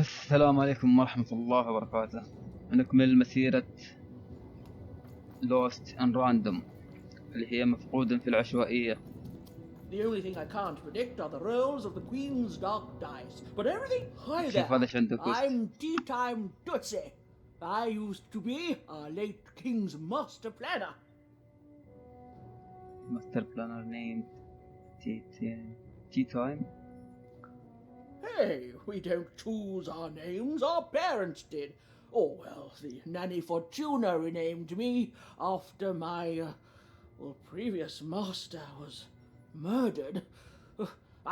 السلام عليكم ورحمة الله وبركاته. نكمل مسيرة لوست ان راندوم اللي هي مفقود في العشوائية. The only thing I can't predict are the rolls of the Queen's dark dice. But everything, hi شوف هذا there. شنده كوست. I'm Tea Time Tootsie. I used to be our late King's master planner. ماستر بلانر نيم تي تايم. Hey, we don't choose our names, our parents did. Oh well, the nanny Fortuna renamed me after my previous master was murdered.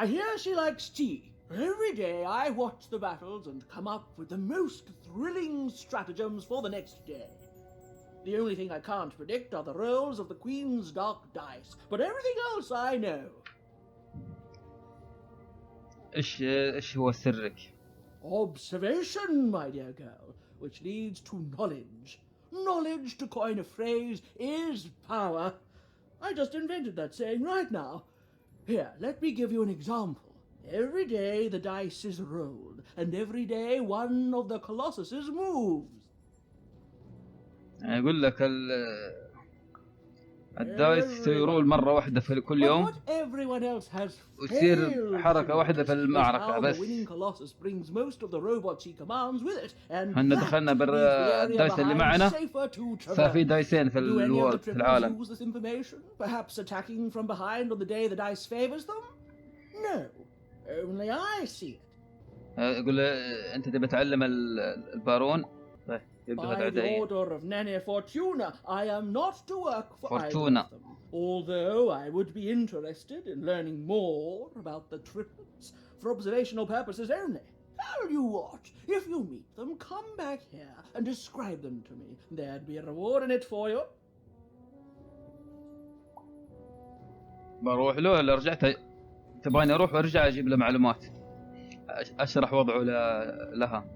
I hear she likes tea. Every day I watch the battles and come up with the most thrilling stratagems for the next day. The only thing I can't predict are the rolls of the Queen's dark dice, but everything else I know. ايش هو سرك؟ Observation, my dear girl, which leads to knowledge. Knowledge, to coin a phrase, is power. I just invented that saying right now. Here, let me give you an example. Every day the dice is rolled, and every day one of the colossuses moves. يعني يقول لك الدايس يرول مرة واحدة في كل يوم ويصير حركة واحدة في المعركة بس. احنا دخلنا بالدايس اللي معنا، صار في دايسين في الورد في العالم. يقول انت تبي تعلم البارون. طيب يبدأ العدائين. By the order of Nene Fortuna, I am not to work for Fortuna. either of them. Although I would be interested in learning more about the triplets for observational purposes only. Tell you what, if you meet them, come back here and describe them to me. There'd be a reward in it for you. بروح له. اللي رجعت تبغاني اروح وارجع اجيب له معلومات، اشرح وضعه لها.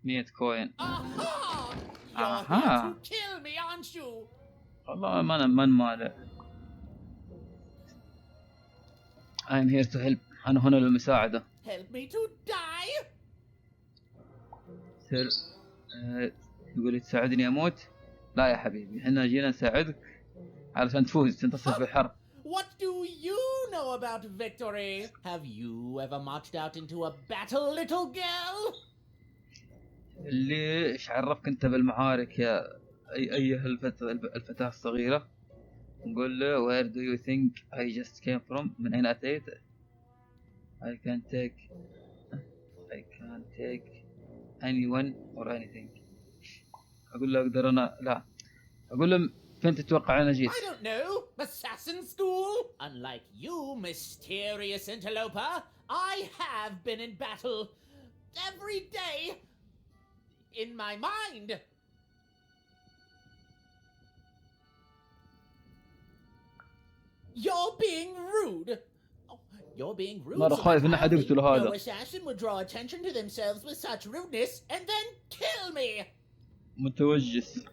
100 كوين. Aha! You're Aha. here to kill me, aren't you? والله ما أنا من مالع. I'm here to help. أنا هنا للمساعدة. Help me to die? سر يقول لي تساعدني أموت؟ لا يا حبيبي، احنا جينا نساعدك علشان تفوز تنتصر في الحرب. What do you know about victory? Have you ever marched out into a battle, little girl? اللي ايش عرفك انت بالمعارك يا ايها الفتاة الصغيرة؟ نقول له where do you think I just came from؟ من أين أتيت؟ I can't take anyone or anything. أقول له أقدر أنا لا أقول له فين تتوقع أنا جيت؟ I don't know. Assassin school? Unlike you, mysterious interloper, I have been in battle every day in my mind. You're being rude. Oh, you're being rude. مرة خايف إن أحد يقتل هذا. No assassin would draw attention to themselves with such rudeness and then kill me. متوجس.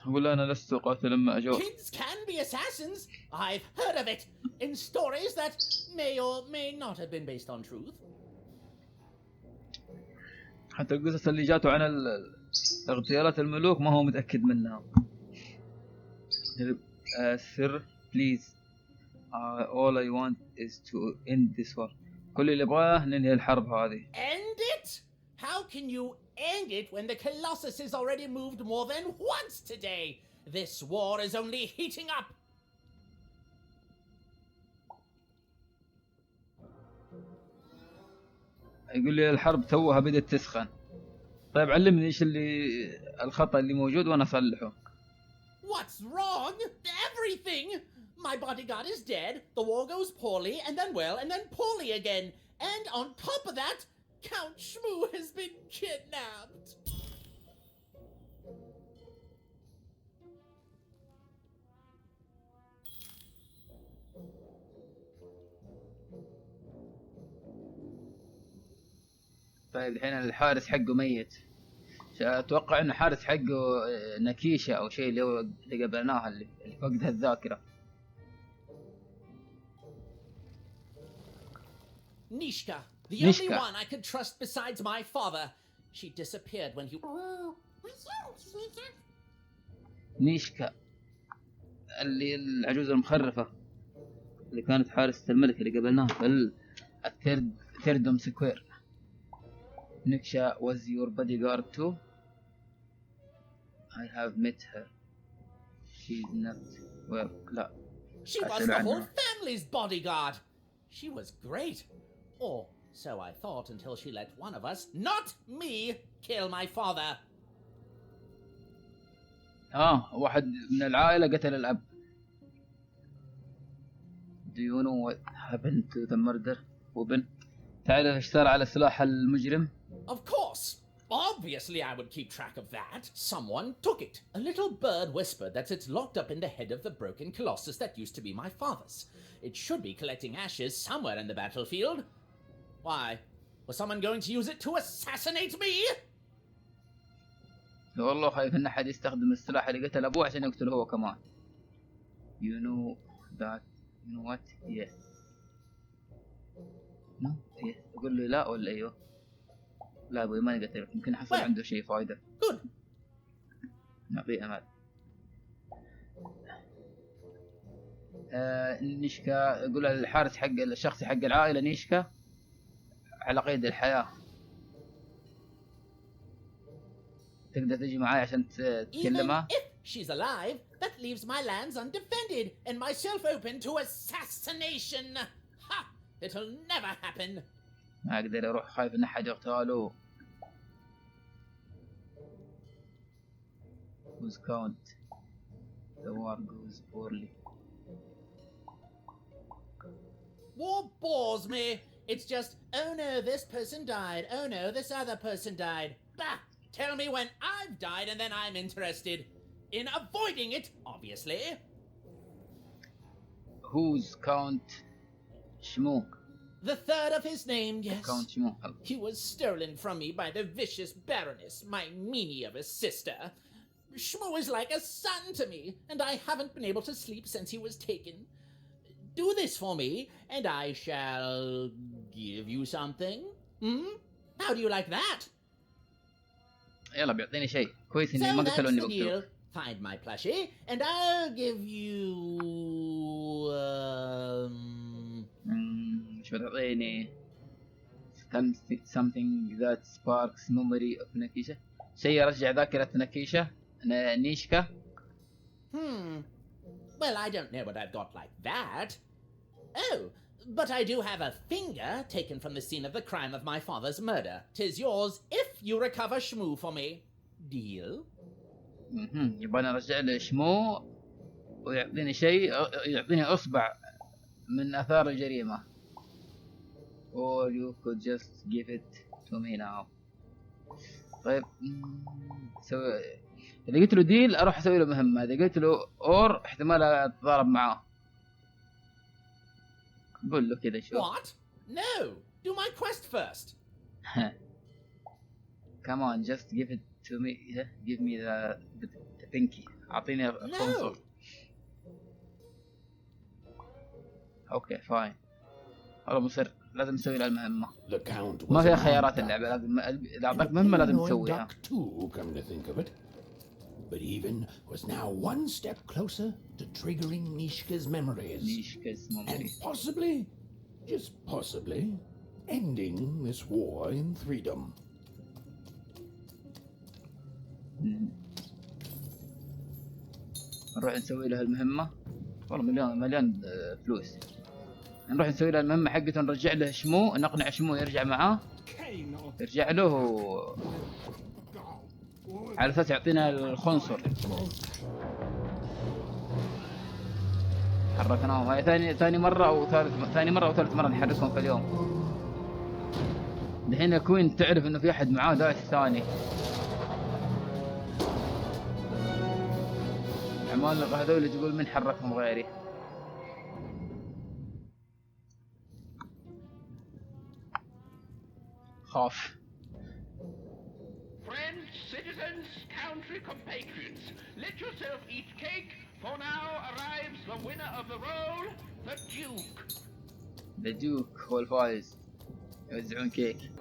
أقول له أنا لست قاتلا مأجور. Kids can be assassins. I've heard of it in stories that may or may not have been based on truth. حتى القصص اللي جاته عن اغتيالات الملوك ما هو متأكد منها. سر please all I want is to end this war. كل اللي أبغاه ننهي الحرب هذه. End it? How can you end it when the Colossus has already moved more than once today? This war is only heating up. يقول لي الحرب توها بدأت تسخن. طيب علمني ايش الخطأ اللي موجود وانا اصلحه. What's wrong? Everything! My bodyguard is dead, the war goes poorly, and then well, and then poorly again. And on top of that, Count Shmoo has been kidnapped. طيب الحين الحارس حقه ميت. اتوقع انه حارس حقه نكيشة او شيء اللي هو اللي قبلناها اللي فقدها الذاكرة. Nishka, the only one I could trust besides my father. She disappeared when he... نيشكا اللي العجوز المخرفة اللي كانت حارسة الملك اللي قبلناها في الثيردوم سكوير. نيكشا was your bodyguard too? I have met her. She's not well. لا. She was the whole family's bodyguard. She was great. Or so I thought until she let one of us, not me, kill my father. واحد من العائلة قتل الأب. Do you know what happened to the murder weapon? تعرف ايش صار على سلاح المجرم؟ Of course. Obviously I would keep track of that. Someone took it. A little bird whispered that it's locked up in the head of the broken colossus that used to be my father's. It should be collecting ashes somewhere in the battlefield. Why? Was someone going to use it to assassinate me? والله خايف ان احد يستخدم السلاح اللي قتل ابوه عشان يقتله هو كمان. You know that. You know what? Yes. No? Yes. اقول له لا ولا ايوه؟ لا ابوي ما يقتلك، يمكن حصل عنده شيء فايدة. Good. نعطيه امل. نيشكا يقول الحارس حق الشخصي حق العائلة نيشكا على قيد الحياة. تقدر تجي معاي عشان تكلمها؟ Even if she's alive, that leaves my lands undefended and myself open to assassination. Ha! It'll never happen. ما اقدر اروح، خايف ان احد يغتاله. Whose count? The war goes poorly. War bores me. It's just, oh no, this person died. Oh no, this other person died. Bah! Tell me when I've died and then I'm interested. In avoiding it, obviously. Whose count? Shmoo. The third of his name, yes. كاونت شمو. He was stolen from me by the vicious Baroness, my meanie of a sister. Shmoo is like a son to me, and I haven't been able to sleep since he was taken. Do this for me, and I shall give you something. How do you like that? يلا بيعطيني شيء كويس اني So ما قلت له that's اني the بقتله. deal. Find my plushie, and I'll give you. ايش بتعطيني؟ something that sparks memory of نكيشة. شيء يرجع ذاكرة نكيشة. نيشكا. Well, I don't know what I've got like that. Oh, but I do have a finger taken from the scene of the crime of my father's murder. 'Tis yours if you recover Shmoo for me. Deal? يبغى ارجع له شمو ويعطيني شيء، يعطيني اصبع من اثار الجريمة. or you could just give it to me now. طيب سوي اذا قلت له ديل اروح اسوي له مهمة، اذا قلت له اور احتمال اتضارب معاه. قول له كذا شوف. What? No, do my quest first. come on just give it to me. give me the pinky. اعطيني الخنصر. اوكي فاين. والله مصر لازم نسوي له المهمة. ما فيها خيارات اللعبة، لازم اذا اعطاك مهمة لازم تسويها. But even was now one step closer to triggering Nishka's memories. And possibly, just possibly, ending this war in Threedom. نروح نسوي له المهمة. والله مليان فلوس. نروح نسوي له المهمة حقته، نرجع له شمو، نقنع شمو يرجع معاه، يرجع له على اساس يعطينا الخنصر. حركناهم هاي ثاني مرة او ثالث مرة نحركهم في اليوم. الحين كوين تعرف انه في احد معاه داعش ثاني. عمالقة هذول تقول من حركهم غيري. خاف. Friends, citizens, country compatriots, let yourself eat cake, for now arrives the winner of the role, the Duke. The Duke هو الفايز. يوزعون كيك.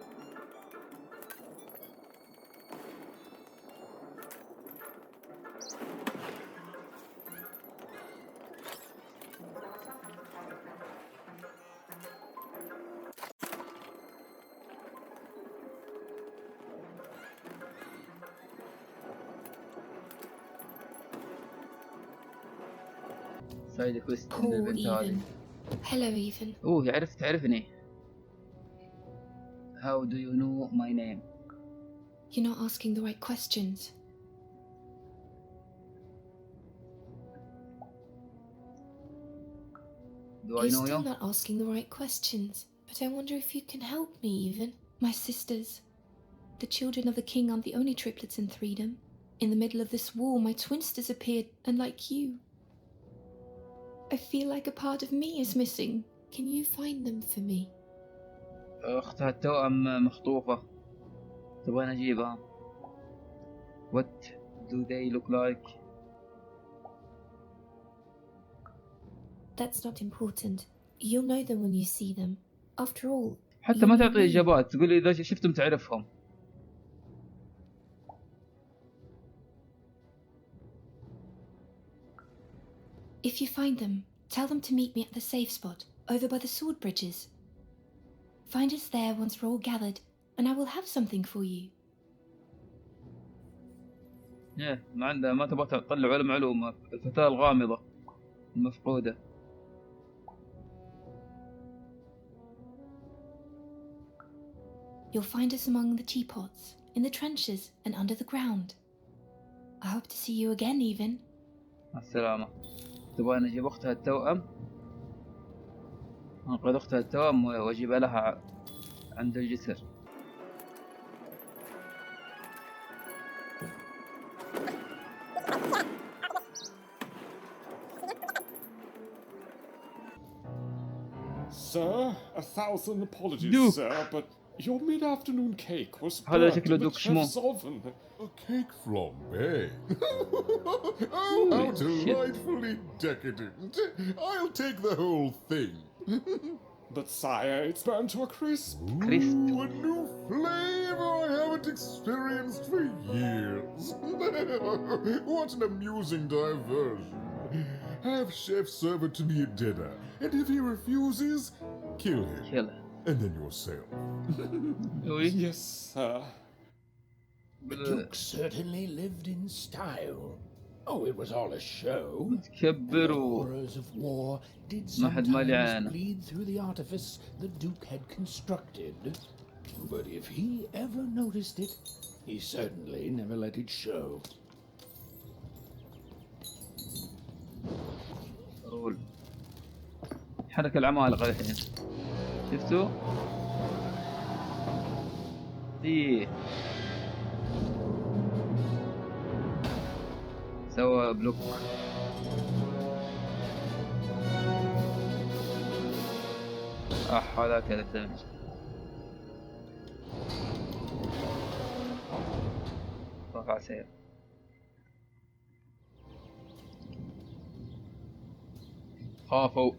سايد كويست عند البنت هذه. Hello, Ethan. اوه تعرفني. How do you know my name? You're not asking the right questions. Do I You're know still you? not asking the right questions, but I wonder if you can help me, Ethan. My sisters, the children of the king, aren't the only triplets in Threedom. In the middle of this war, my twins disappeared, and like you, I feel like a part of me is missing. Can you find them for me? اختها التوأم مخطوفة، تبغى اجيبها. What do they look like? That's not important. You'll know them when you see them. After all, حتى ما تعطي إجابات، تقول لي إذا شفتهم تعرفهم. if you find them, tell them to meet me at the safe spot, over by the sword bridges. Find us there once we're all gathered, and I will have something for you. ما تبغى تطلع ولا معلومة. الفتاة الغامضة المفقودة. You'll find us among the teapots, in the trenches, and under the ground. I hope to see you again, even. مع السلامة. تبغى نجيب أختها التوأم؟ أنقذ أختها التوأم وأجيب لها عند الجسر. sir. 1,000 apologies, Duke. sir, but your mid-afternoon cake was هذا burnt شكله in the دوك شمو. chef's oven. A cake flambe. Oh, how Holy shit. delightfully decadent. I'll take the whole thing. But sire, it's burnt to a crisp. Crisp. Ooh, a new flavor I haven't experienced for years. What an amusing diversion. Have chef serve it to me at dinner, and if he refuses, kill him. يلا. And then yourself. وي. Yes, sir. The Duke certainly lived in style. Oh, it was all a show. The تكبر و horrors of war did ما حد مالي sometimes عنه. bleed through the artifice the Duke had constructed. But if he ever noticed it, he certainly never let it show. رول. حرك العمالقة الحين. شفتوا؟ ايه. سوى بلوك. هذاك الدمج. رفع سير. خافوا.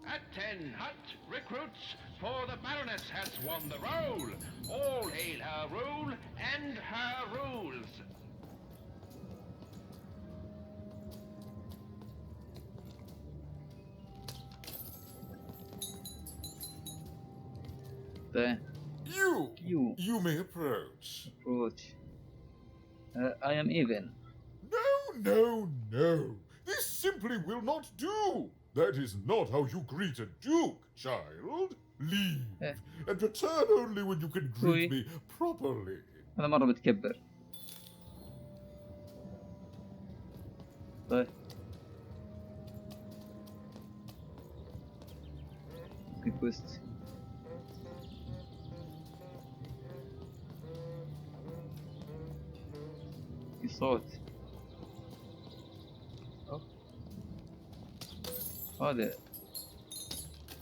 At 10, hut recruits, for the Baroness has won the role. All hail her rule and her rules. طيب. You You may approach. approach. I am even. No. This simply will not do. That is not how you greet a duke, child. Leave, Eh. and return only when you can greet Oui. me properly. هذا مرة بتكبر. طيب. ريكوست. في صوت. هذا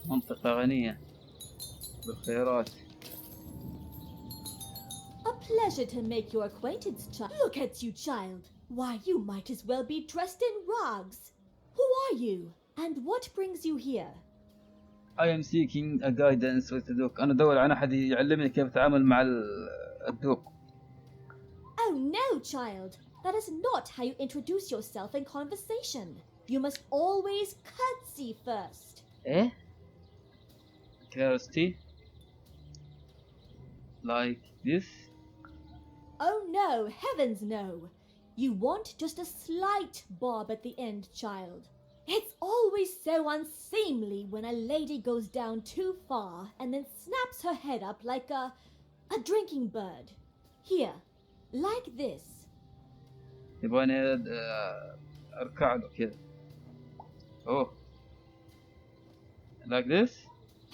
منطقة غنية بالخيرات. A pleasure to make your acquaintance, child. Look at you, child. Why, you might as well be dressed in rags. Who are you? And what brings you here? I am seeking a guidance with the Duke. أنا أدور عن أحد يعلمني كيف أتعامل مع الدوق. Oh no, child. That is not how you introduce yourself in conversation. You must always curtsy first. إيه؟ Kirsty? Like this? Oh no, heavens no. You want just a slight bob at the end, child. It's always so unseemly when a lady goes down too far and then snaps her head up like a drinking bird. Here, like this. يبغاني أركع له كذا. Oh. Like this?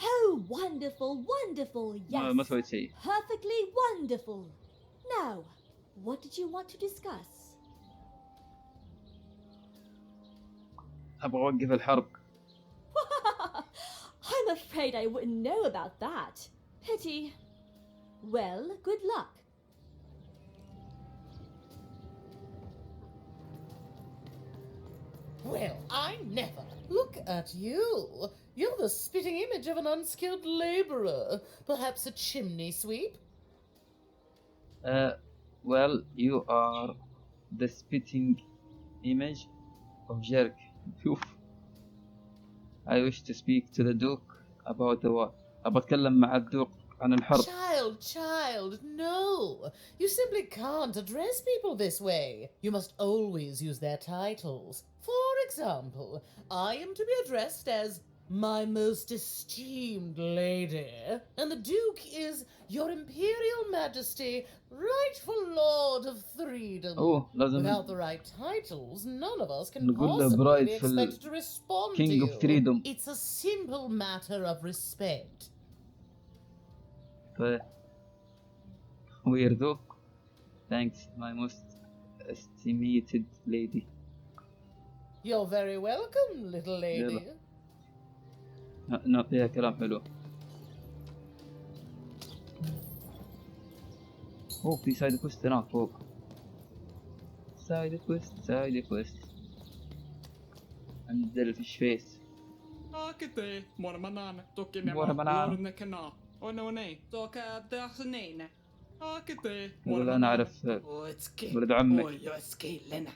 Oh, wonderful, wonderful, yes. ما سويت شيء. Perfectly wonderful. Now, what did you want to discuss? أبغى أوقف الحرب. I'm afraid I wouldn't know about that. Pity. Well, good luck. Well, I never. Look at you. You're the spitting image of an unskilled labourer. Perhaps a chimney sweep? Well, you are the spitting image of jerk. Oof. I wish to speak to the Duke about the war. أبغى أتكلم مع الدوق عن الحرب. Child, no. You simply can't address people this way. You must always use their titles. For example, I am to be addressed as my most esteemed lady, and the Duke is your Imperial Majesty, rightful Lord of Threedom. أوه لازم Without the right titles, none of us can نقول له possibly برايد be في expected to respond to King you. of Threedom. It's a simple matter of respect. Weirdo. Thanks, my most estimated lady. You're very welcome, little lady. يلا. نعطيها كلام حلو. اوه في سايد كويست هناك فوق. سايد كويست عند الفيش فيس. Akite, mormanana, Mormanana. tokinema, lornekana, onone, toka daxnena. Akite, ولا انا اعرف واتسكي ولد عمك. ويسكي لنا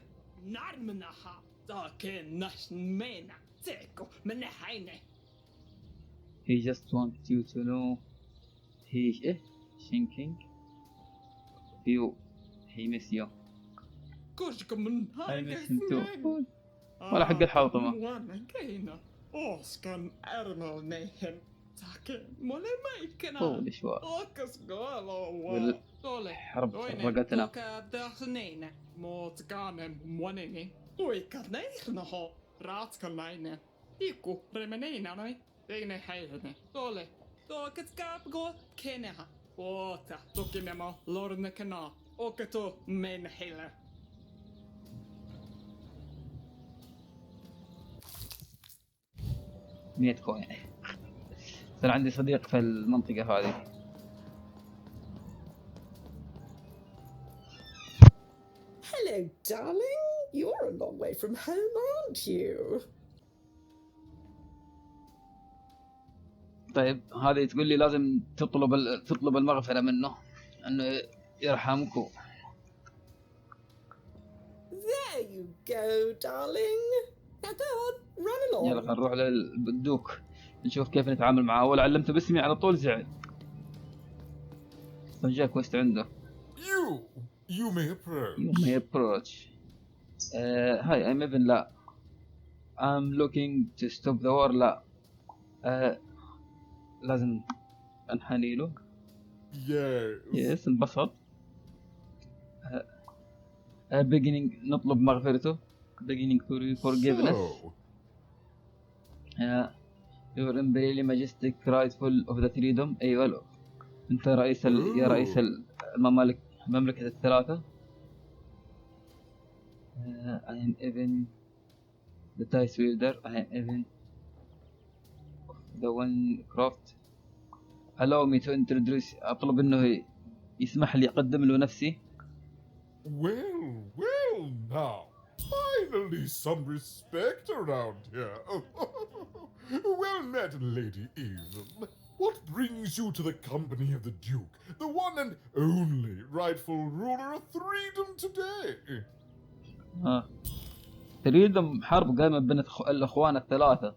نارمنها تاكن نشمينا تيكو من حينه. he just wants you to know he thinking you he miss you. كوشكم من I هاي miss him too. ولا حق الحوطمة. وانا كينا اوسكن ارنو نيهن تاكن مولي مايكنا طول شوي اوكس قالوا دولي حرب فرقتنا. توكا داخنينا موت كان مونيني ويكرنينا هو رات كلاينا يكو رمنينا ناي دينا حيرنا دولي توكت كابغو كينها ووتا توكينما لورنكنا اوكتو من حيلا. مية كوين. صار عندي صديق في المنطقة هذه. Hello, darling. You're a long way from home, aren't you? طيب هذه تقول لي لازم تطلب المغفرة منه انه يرحمك. There you go, darling. Now go on, run along. يلا خلينا نروح للبندوق نشوف كيف نتعامل معاه. ولا علمته باسمي على طول زعل. جاء كويست عنده. You may approach. You may approach. Hi, I'm Evan. لا. I'm looking to stop the war. لا. لازم انحني له. Yes. انبسط. Beginning نطلب مغفرته. Beginning to forgiveness. Your imperial majestic rightful of the Threedom. ايوه انت رئيس يا رئيس المملكة الثلاثة. I am Evan the Dice Wielder. I am Evan the One Craft. Allow me to introduce. أطلب إنه يسمح لي أقدم له نفسي. Well now. Finally some respect around here. Well met, Lady Eve. What brings you to the company of the Duke, the one and only rightful ruler of Threedom today? Threedom حرب قائمة بين الأخوان الثلاثة.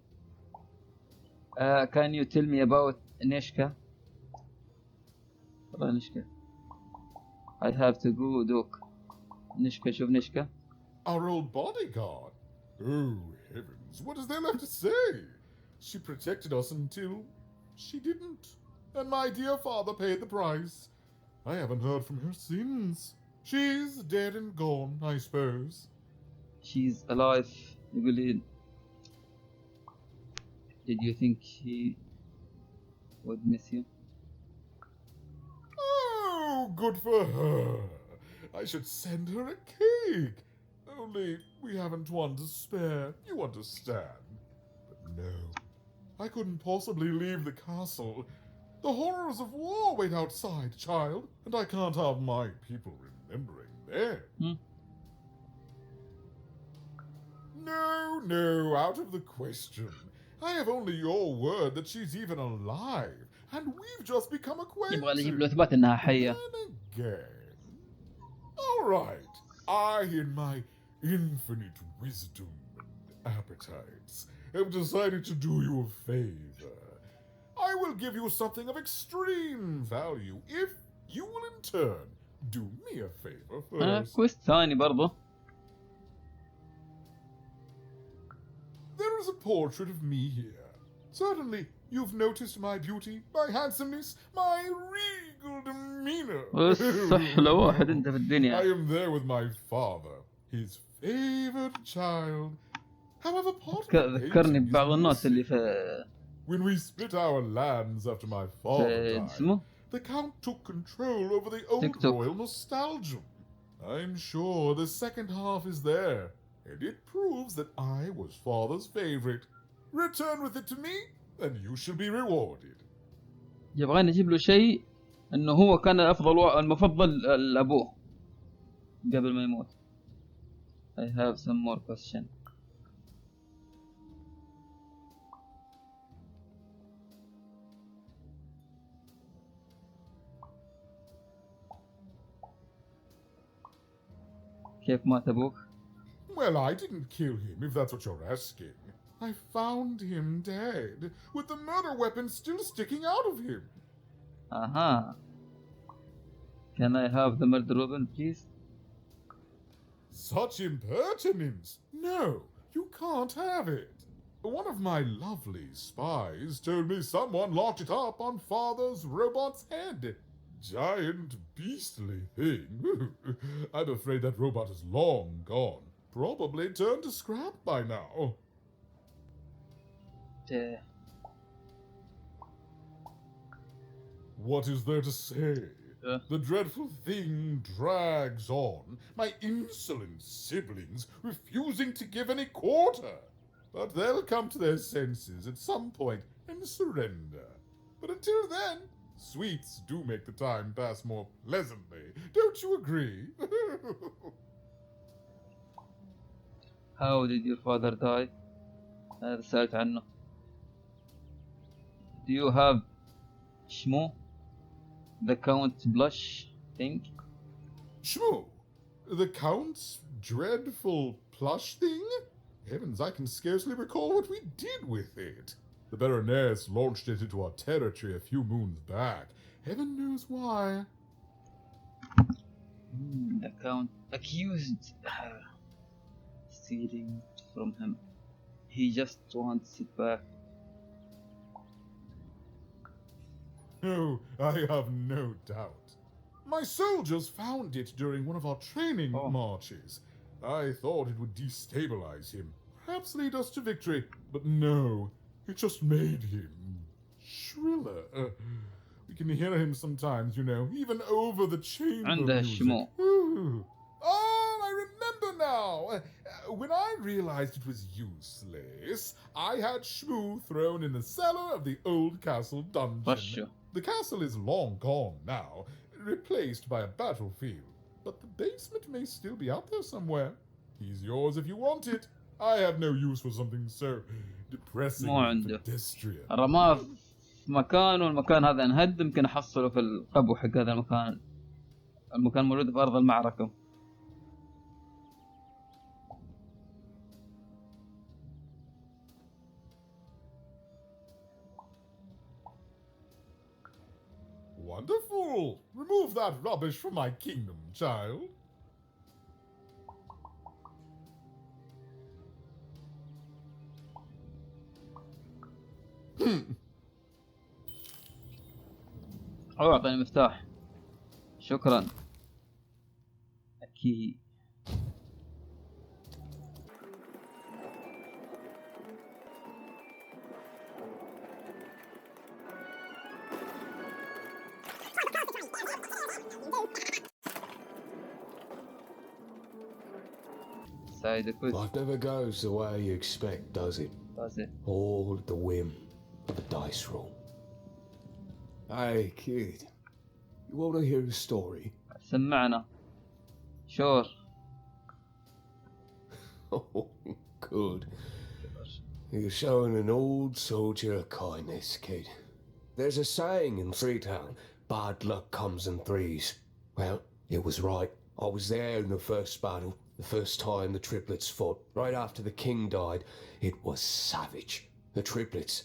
Can you tell me about Nishka? نشكا. I have to go Duke. نشكا شوف نشكا. Our old bodyguard. Oh heavens, what is there left to say? She protected us until she didn't. And my dear father paid the price. I haven't heard from her since. She's dead and gone, I suppose. She's alive. يقولين. Did you think he would miss you? Oh, good for her. I should send her a cake. Only we haven't one to spare, you understand. But no, I couldn't possibly leave the castle. The horrors of war wait outside, child, and I can't have my people remembering them. No, out of the question. I have only your word that she's even alive, and we've just become acquainted. يبغى نجيب له إثبات إنها حية. And again. All right, I, in my infinite wisdom and appetites, have decided to do you a favor. I will give you something of extreme value if you will in turn do me a favor first. كويست ثاني برضه. There is a portrait of me here. Certainly, you've noticed my beauty, my handsomeness, my regal demeanor. صح لو واحد أنت في الدنيا. I am there with my father, his favored child. However, part of the ذكرني ببعض الناس اللي في. When we split our lands after my father died, the Count took control over the old royal nostalgia. I'm sure the second half is there. and it proves that I was father's favorite. Return with it to me, and you shall be rewarded. يبغى نجيب له شيء انه هو كان المفضل لابوه قبل ما يموت. I have some more question. كيف مات أبوك؟ Well, I didn't kill him, if that's what you're asking. I found him dead, with the murder weapon still sticking out of him. Aha. Can I have the murder weapon, please? Such impertinence! No, you can't have it. One of my lovely spies told me someone locked it up on Father's robot's head. Giant, beastly thing. I'm afraid that robot is long gone. Probably turned to scrap by now. What is there to say? The dreadful thing drags on, my insolent siblings refusing to give any quarter. But they'll come to their senses at some point and surrender. But until then, sweets do make the time pass more pleasantly. Don't you agree? How did your father die? هذا سألت عنه. Do you have Shmo? The Count's blush thing? Shmoo? The Count's dreadful plush thing? Heavens, I can scarcely recall what we did with it. The Baroness launched it into our territory a few moons back. Heaven knows why. The Count accused her stealing from him. He just wants it back. Oh, I have no doubt. My soldiers found it during one of our training marches. I thought it would destabilize him, perhaps lead us to victory, but no, it just made him shriller. We can hear him sometimes, you know, even over the chamber music. Oh, I remember now. When I realized it was useless, I had Shmoo thrown in the cellar of the old castle dungeon. The castle is long gone now, replaced by a battlefield, but the basement may still be out there somewhere. He's yours if you want it. I have no use for something so depressing and pedestrian. رماه في مكان والمكان هذا انهد، يمكن احصله في القبو حق هذا المكان. المكان موجود في ارض المعركة. Wonderful! Remove that rubbish from my kingdom, child. اعطيني مفتاح. شكرا. اكيد. Life never goes the way you expect, does it? Does it? All at the whim of a dice roll. Hey, kid. You want to hear a story? سمعنا. Sure. Oh, good. You're showing an old soldier a kindness, kid. There's a saying in Threedom, bad luck comes in threes. Well, it was right. I was there in the first battle, the first time the triplets fought. Right after the king died, it was savage. The triplets,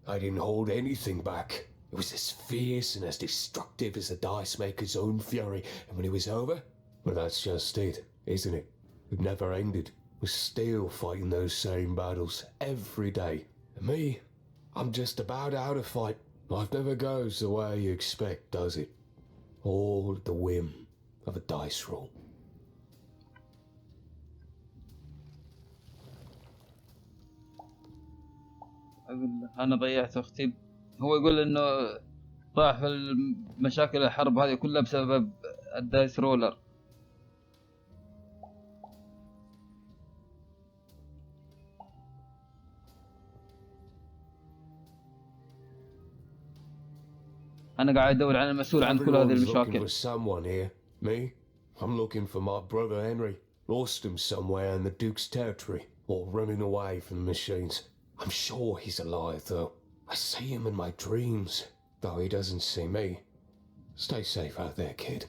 I didn't hold anything back. It was as fierce and as destructive as the dice maker's own fury. And when it was over, well, that's just it, isn't it? It never ended. We're still fighting those same battles every day. And me, I'm just about out of fight. Life never goes the way you expect, does it? All at the whim of a dice roll. أقول أنا ضيعت أختي. هو يقول إنه طاح في المشاكل الحرب هذه كلها بسبب الدايس رولر. انا قاعد ادور على المسؤول عن كل هذه Everyone's looking المشاكل. for someone here. Me? I'm looking for my brother Henry. Lost him somewhere in the Duke's territory, or running away from the machines. I'm sure he's alive, though. I see him in my dreams, though he doesn't see me. Stay safe out there, kid.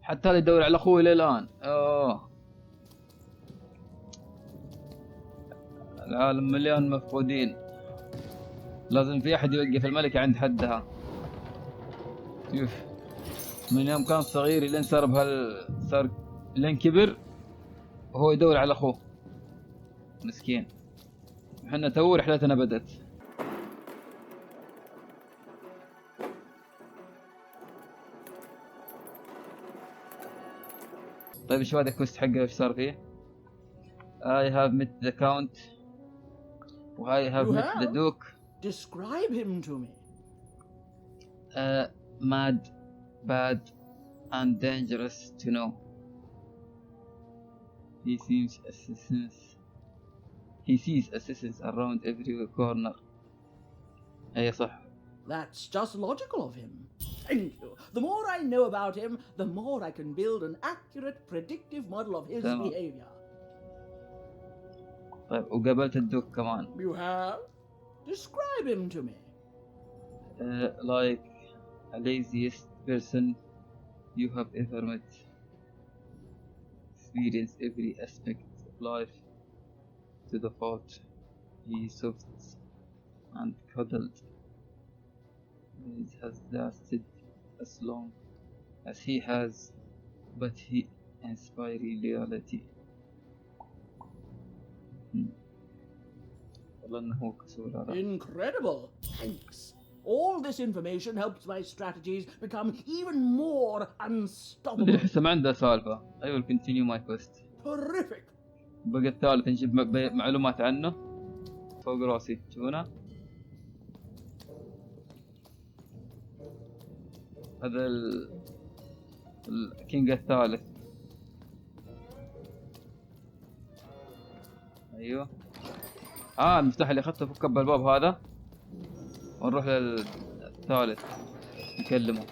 حتى يدور على اخوه الى الان. اوه العالم مليان مفقودين، لازم في احد يوقف الملكة عند حدها. شوف من يوم كان صغير لين صار لين كبر وهو يدور على اخوه مسكين. احنا تو رحلتنا بدت. طيب ايش هذا الكوست حقه ايش صار فيه؟ I have met the count و I have You met the have? duke. Describe him to me. Mad, bad and dangerous to know. He sees assassins around every corner. اي صح. That's just logical of him. Thank you. The more I know about him, the more I can build an accurate, predictive model of his تمام. behavior. طيب وقابلت الدوك كمان. You have? Describe him to me. Like a laziest person you have ever met. Experience every aspect of life to the fault. He is soft and cuddled. It has lasted as long as he has, but he inspires loyalty. والله انه هو كسول هذا. Incredible. Thanks. All this information helps my strategies become even more unstoppable. اللي لسه ما عنده سالفة. I will continue my quest. Terrific. بقى الثالث نجيب معلومات عنه فوق راسي تشوفونه. هذا الكينج الثالث. ايوه المفتاح اللي اخذته فك الباب هذا ونروح للثالث نكلمه.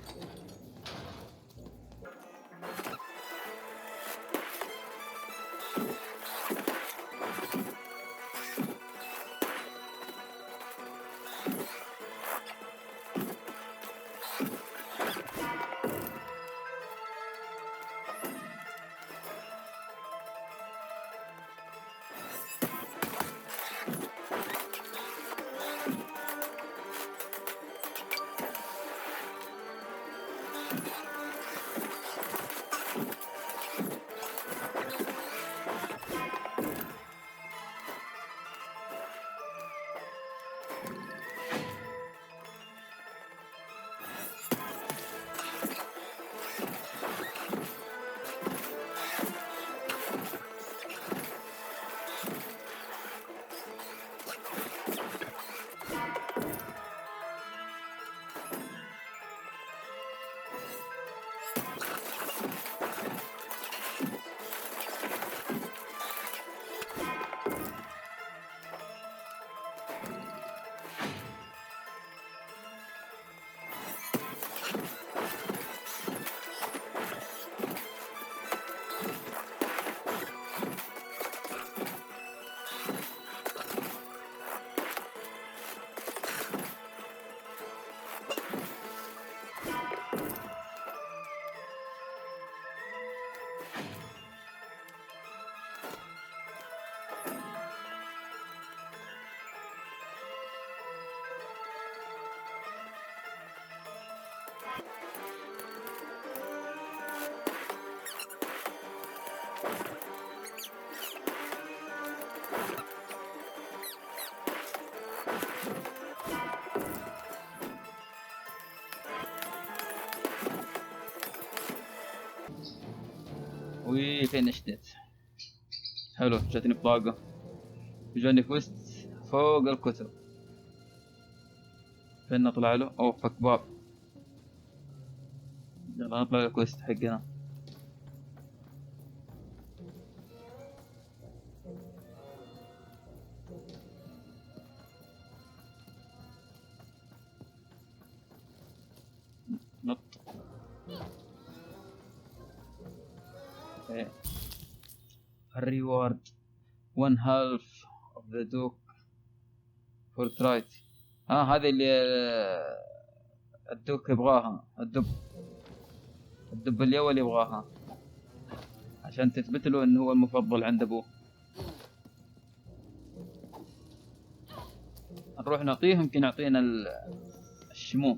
وفين اشتت. حلو جاتني بطاقة جاني كويست فوق الكتب. فين نطلع له؟ اوه فك باب. يلا نطلع الكويست حقنا. الريورد 1/2 of the duke for right. هذه اللي الدوك يبغاها. الدب اليول يبغاها عشان تثبت له انه هو المفضل عند ابوه. نروح نعطيه، يمكن يعطينا الشموع.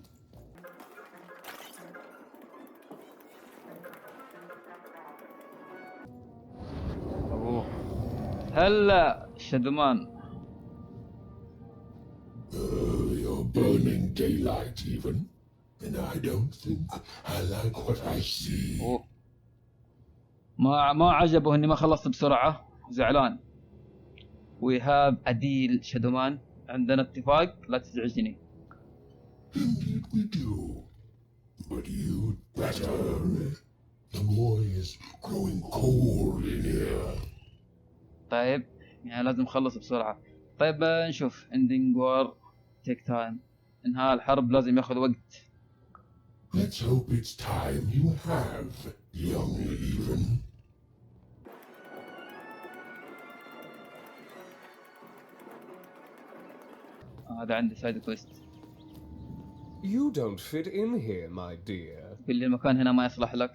ابوه هلا الشدمان. You're burning daylight even, and I don't think I like what I see. أوه. ما عجبه اني ما خلصت بسرعة، زعلان. We have a deal شدمان، عندنا اتفاق، لا تزعجني. Indeed we do, but you'd better. The boy is growing cold in here. طيب يعني لازم نخلص بسرعة. طيب نشوف ending war take time. انهاء الحرب لازم ياخذ وقت. Let's hope it's time you have, young even. هذا عندي سايد كويست. You don't fit in here, my dear. كل المكان هنا ما يصلح لك.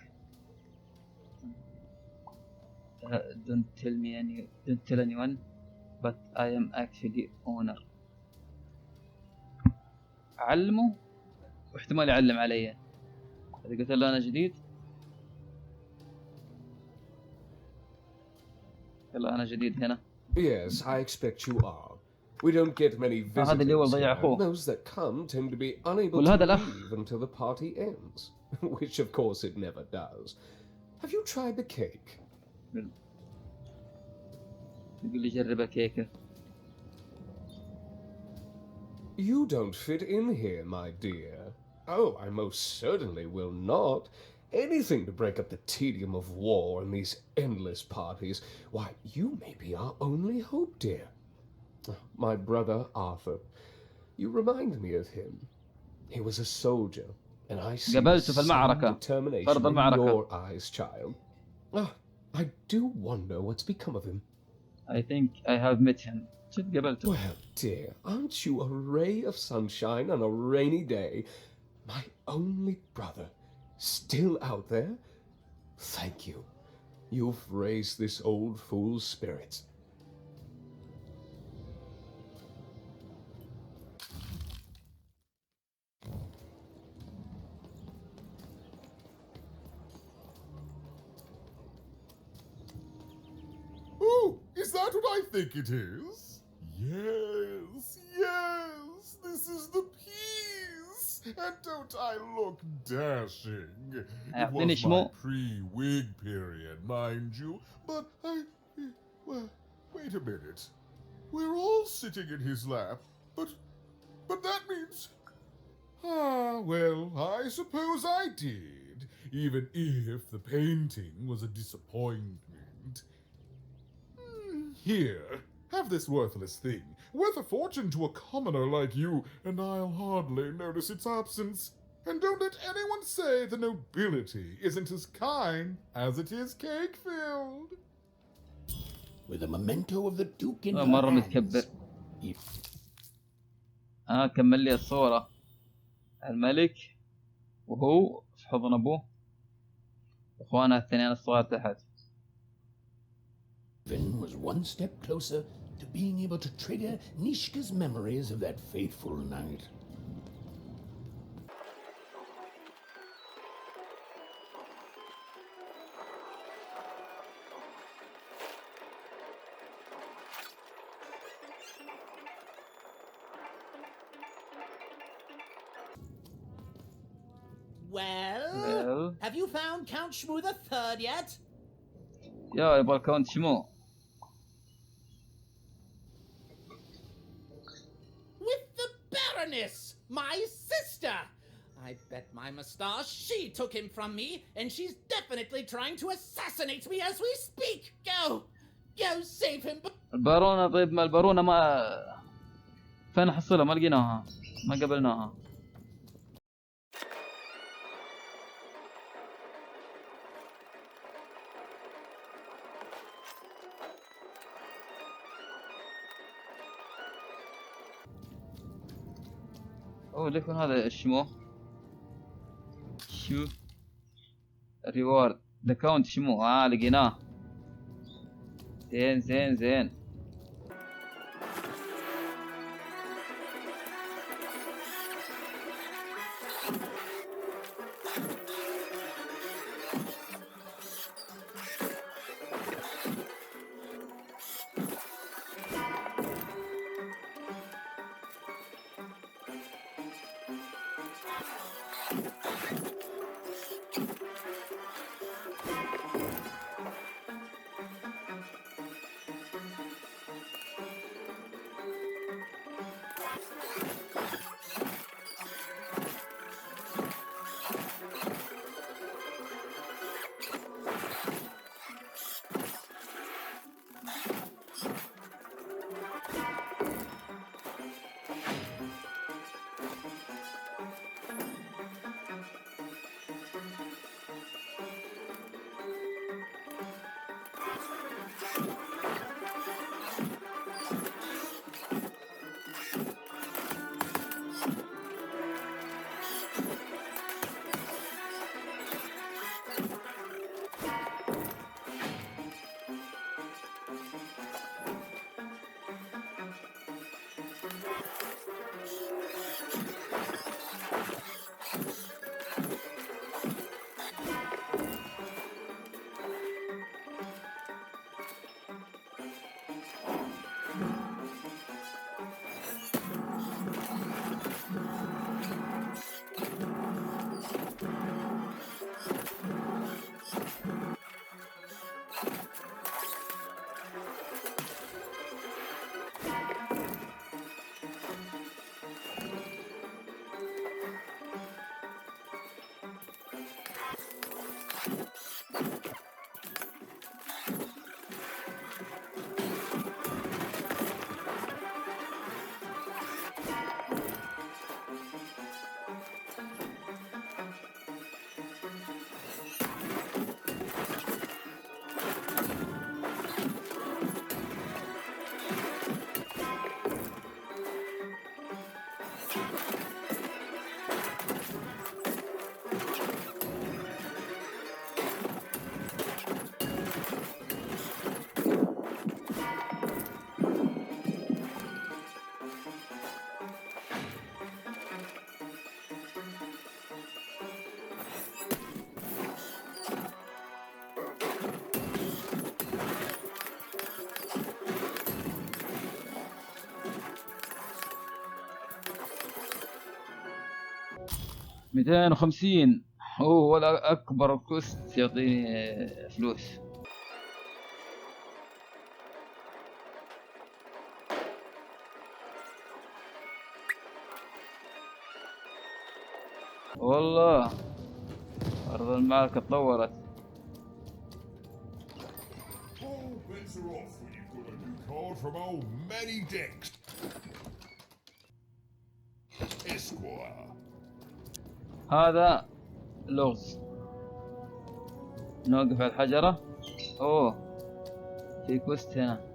Don't tell anyone, but I am actually owner. علمه واحتمال يعلم علي. إذا قلت له أنا جديد، يلا أنا جديد هنا. Yes, I expect you are. We don't get many هذا اللي هو visitors ضيع here. أخوه. Those that come tend to be unable وهذا to الأخ. leave until the party ends, which of course it never does. Have you tried the cake? يقول لي جرب الكيكة. You don't fit in here, my dear. Oh, I most certainly will not. Anything to break up the tedium of war and these endless parties. Why, you may be our only hope, dear. My brother Arthur. You remind me of him. He was a soldier, and I see قابلته في some المعركة. determination فرض in المعركة. your eyes, child. I do wonder what's become of him. I think I have met him. شفت قابلته. Well, dear, aren't you a ray of sunshine on a rainy day? My only brother, still out there? Thank you. You've raised this old fool's spirits. Oh, is that what I think it is? Yes, yes, this is the piece. And don't I look dashing? It was finish my more. pre-wig period, mind you. But well, wait a minute. We're all sitting in his lap, but that means... well, I suppose I did, even if the painting was a disappointment. Here, have this worthless thing, worth a fortune to a commoner like you, and I'll hardly notice its absence. And don't let anyone say the nobility isn't as kind as it is cake-filled. With a memento of the Duke in her مرة hands. متكبر. كمل لي الصورة. الملك وهو في حضن أبوه، إخوانه الثنين الصغار تحت. Finn was one step closer to being able to trigger Nishka's memories of that fateful night. Well, have you found Count Shmoo the Third yet? يا يبغى الكاونت شمو. With the Baroness, my sister. I bet my moustache she took him from me, and she's definitely trying to assassinate me as we speak. Go save him. البارونة. طيب ما البارونة ما فين نحصلها؟ ما لقيناها، ما قبلناها. اوه ليكن هذا شمو شو ريورد ذا كاونت شمو لقيناه. زين ميتين وخمسين. هو ولا أكبر كوست يعطيني فلوس. والله أرض المعركة تطورت. هذا لغز. نوقف على الحجرة. اوه في كوست هنا.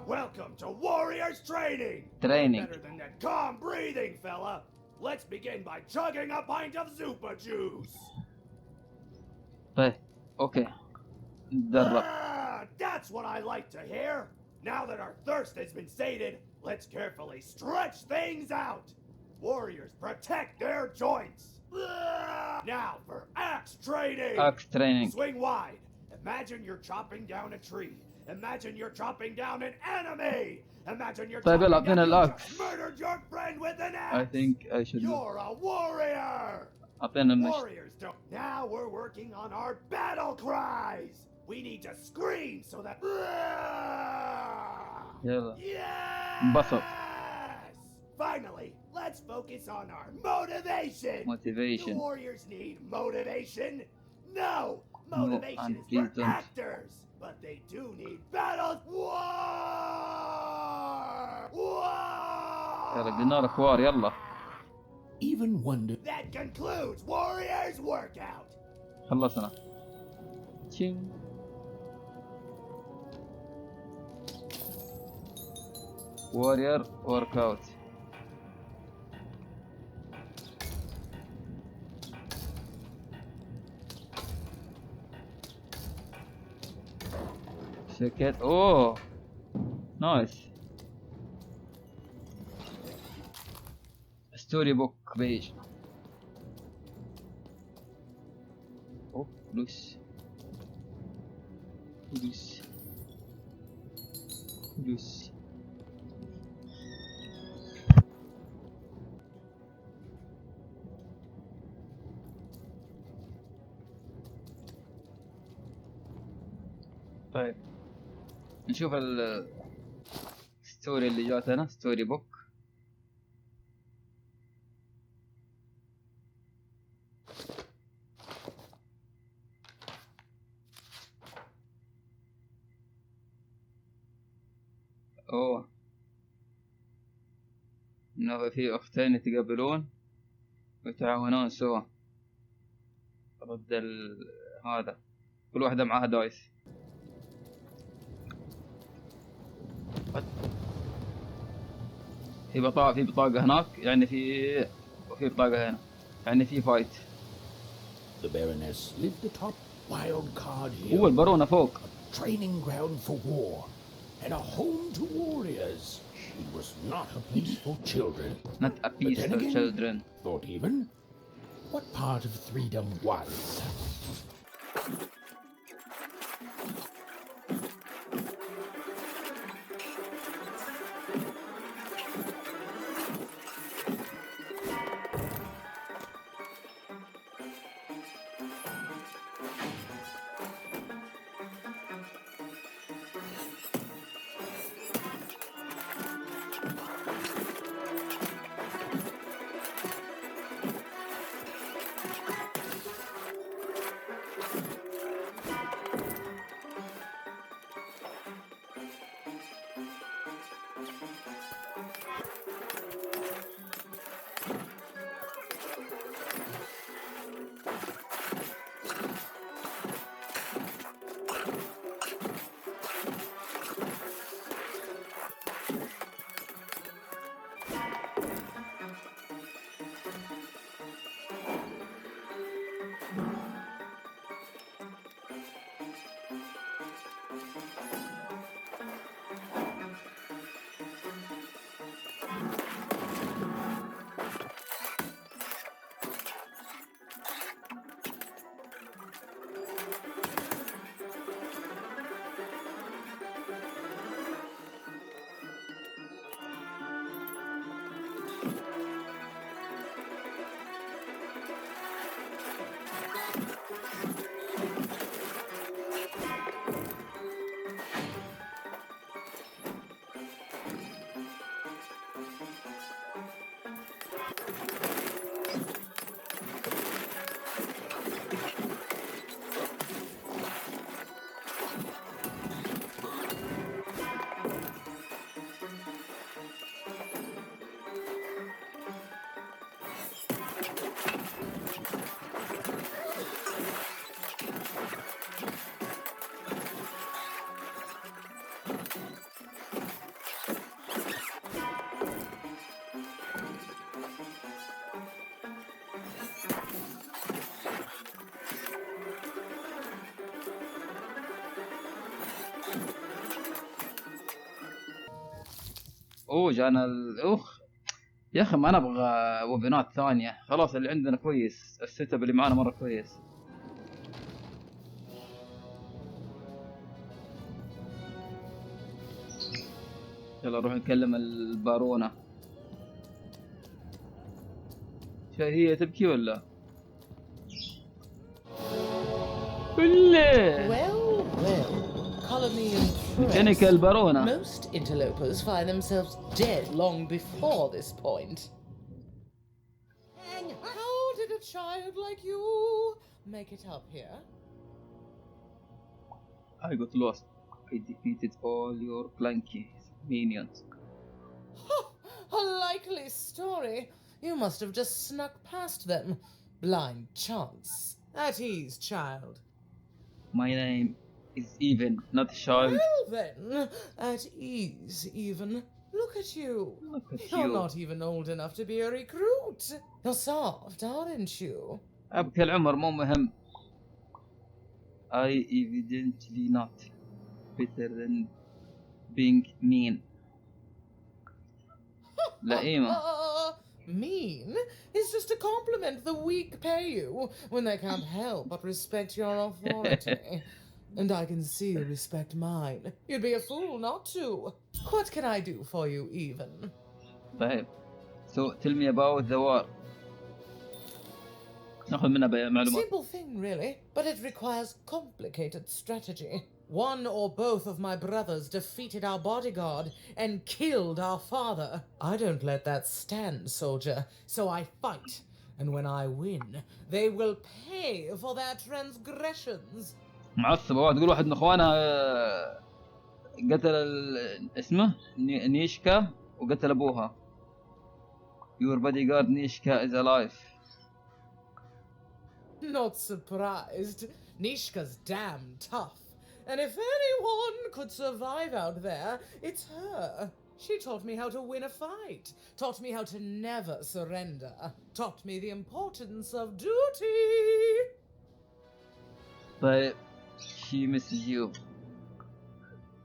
Welcome to Warriors Training. Better than that calm breathing, fella. Let's begin by chugging a pint of Zupa juice. طيب اوكي نتدرب. That's what I like to hear. Now that our thirst has been sated, let's carefully stretch things out. Warriors protect their joints. Now for axe training. Axe training. Swing wide. Imagine you're chopping down a tree. Imagine you're chopping down an enemy. Imagine you're طيب يلا chopping اعطينا down الاكس. murdered your friend with an axe. I think I should. You're a warrior. اعطينا المشي. Warriors don't. Now we're working on our battle cries. We need to scream so that. يلا. Yes. انبسط. Finally, let's focus on our motivation. Motivation. Do warriors need motivation? No. Motivation is for actors. But they do need battles. War! War! يلا بدنا لك وار يلا. Even wonder. That concludes Warriors Workout. خلصنا. تشين. Warrior Workout. سكت. اوه نايس. ستوري بوك بيج. اوه فلوس فلوس فلوس. طيب نشوف الستوري اللي جاتنا. ستوري بوك. اوه انه في اختين يتقابلون ويتعاونون سوا ضد هذا. كل واحدة معاها دايس. في بطاقة هناك يعني وفي بطاقة هنا يعني في فايت. The Baroness lived atop Wild Card Hill. هو البارونة فوق. A training ground for war and a home to warriors. She was not a place for children. Not a place for children. Thought even. What part of Threedom was? اوه جانا الاخ. يا اخي ما نبغى وبنات ثانية. خلاص اللي عندنا كويس. السيت اب اللي معانا مرة كويس. يلا نروح نكلم البارونة. هي تبكي ولا؟ Well, colony ميكانيك البارونة. Most interlopers find themselves dead long before this point. And how did a child like you make it up here? I got lost. I defeated all your clunky minions. A likely story. You must have just snuck past them. Blind chance. At ease, child. My name is Even, not Child. Well then, at ease even. Look at you. You're not even old enough to be a recruit. You're soft, aren't you? أبكي العمر مو مهم. I evidently not. better than being mean. لئيمة. Mean is just a compliment the weak pay you when they can't help but respect your authority. And I can see you respect mine. You'd be a fool not to. What can I do for you, even? طيب. So tell me about the war. ناخذ منها معلومات. Simple thing, really, but it requires complicated strategy. One or both of my brothers defeated our bodyguard and killed our father. I don't let that stand, soldier, so I fight. And when I win, they will pay for their transgressions. معصبة. واحد تقول واحد من اخوانها قتل اسمه نيشكا وقتل ابوها. Your bodyguard Nishka is alive. Not surprised. Nishka's damn tough. And if anyone could survive out there, it's her. She taught me how to win a fight, taught me how to never surrender, taught me the importance of duty. But she misses you.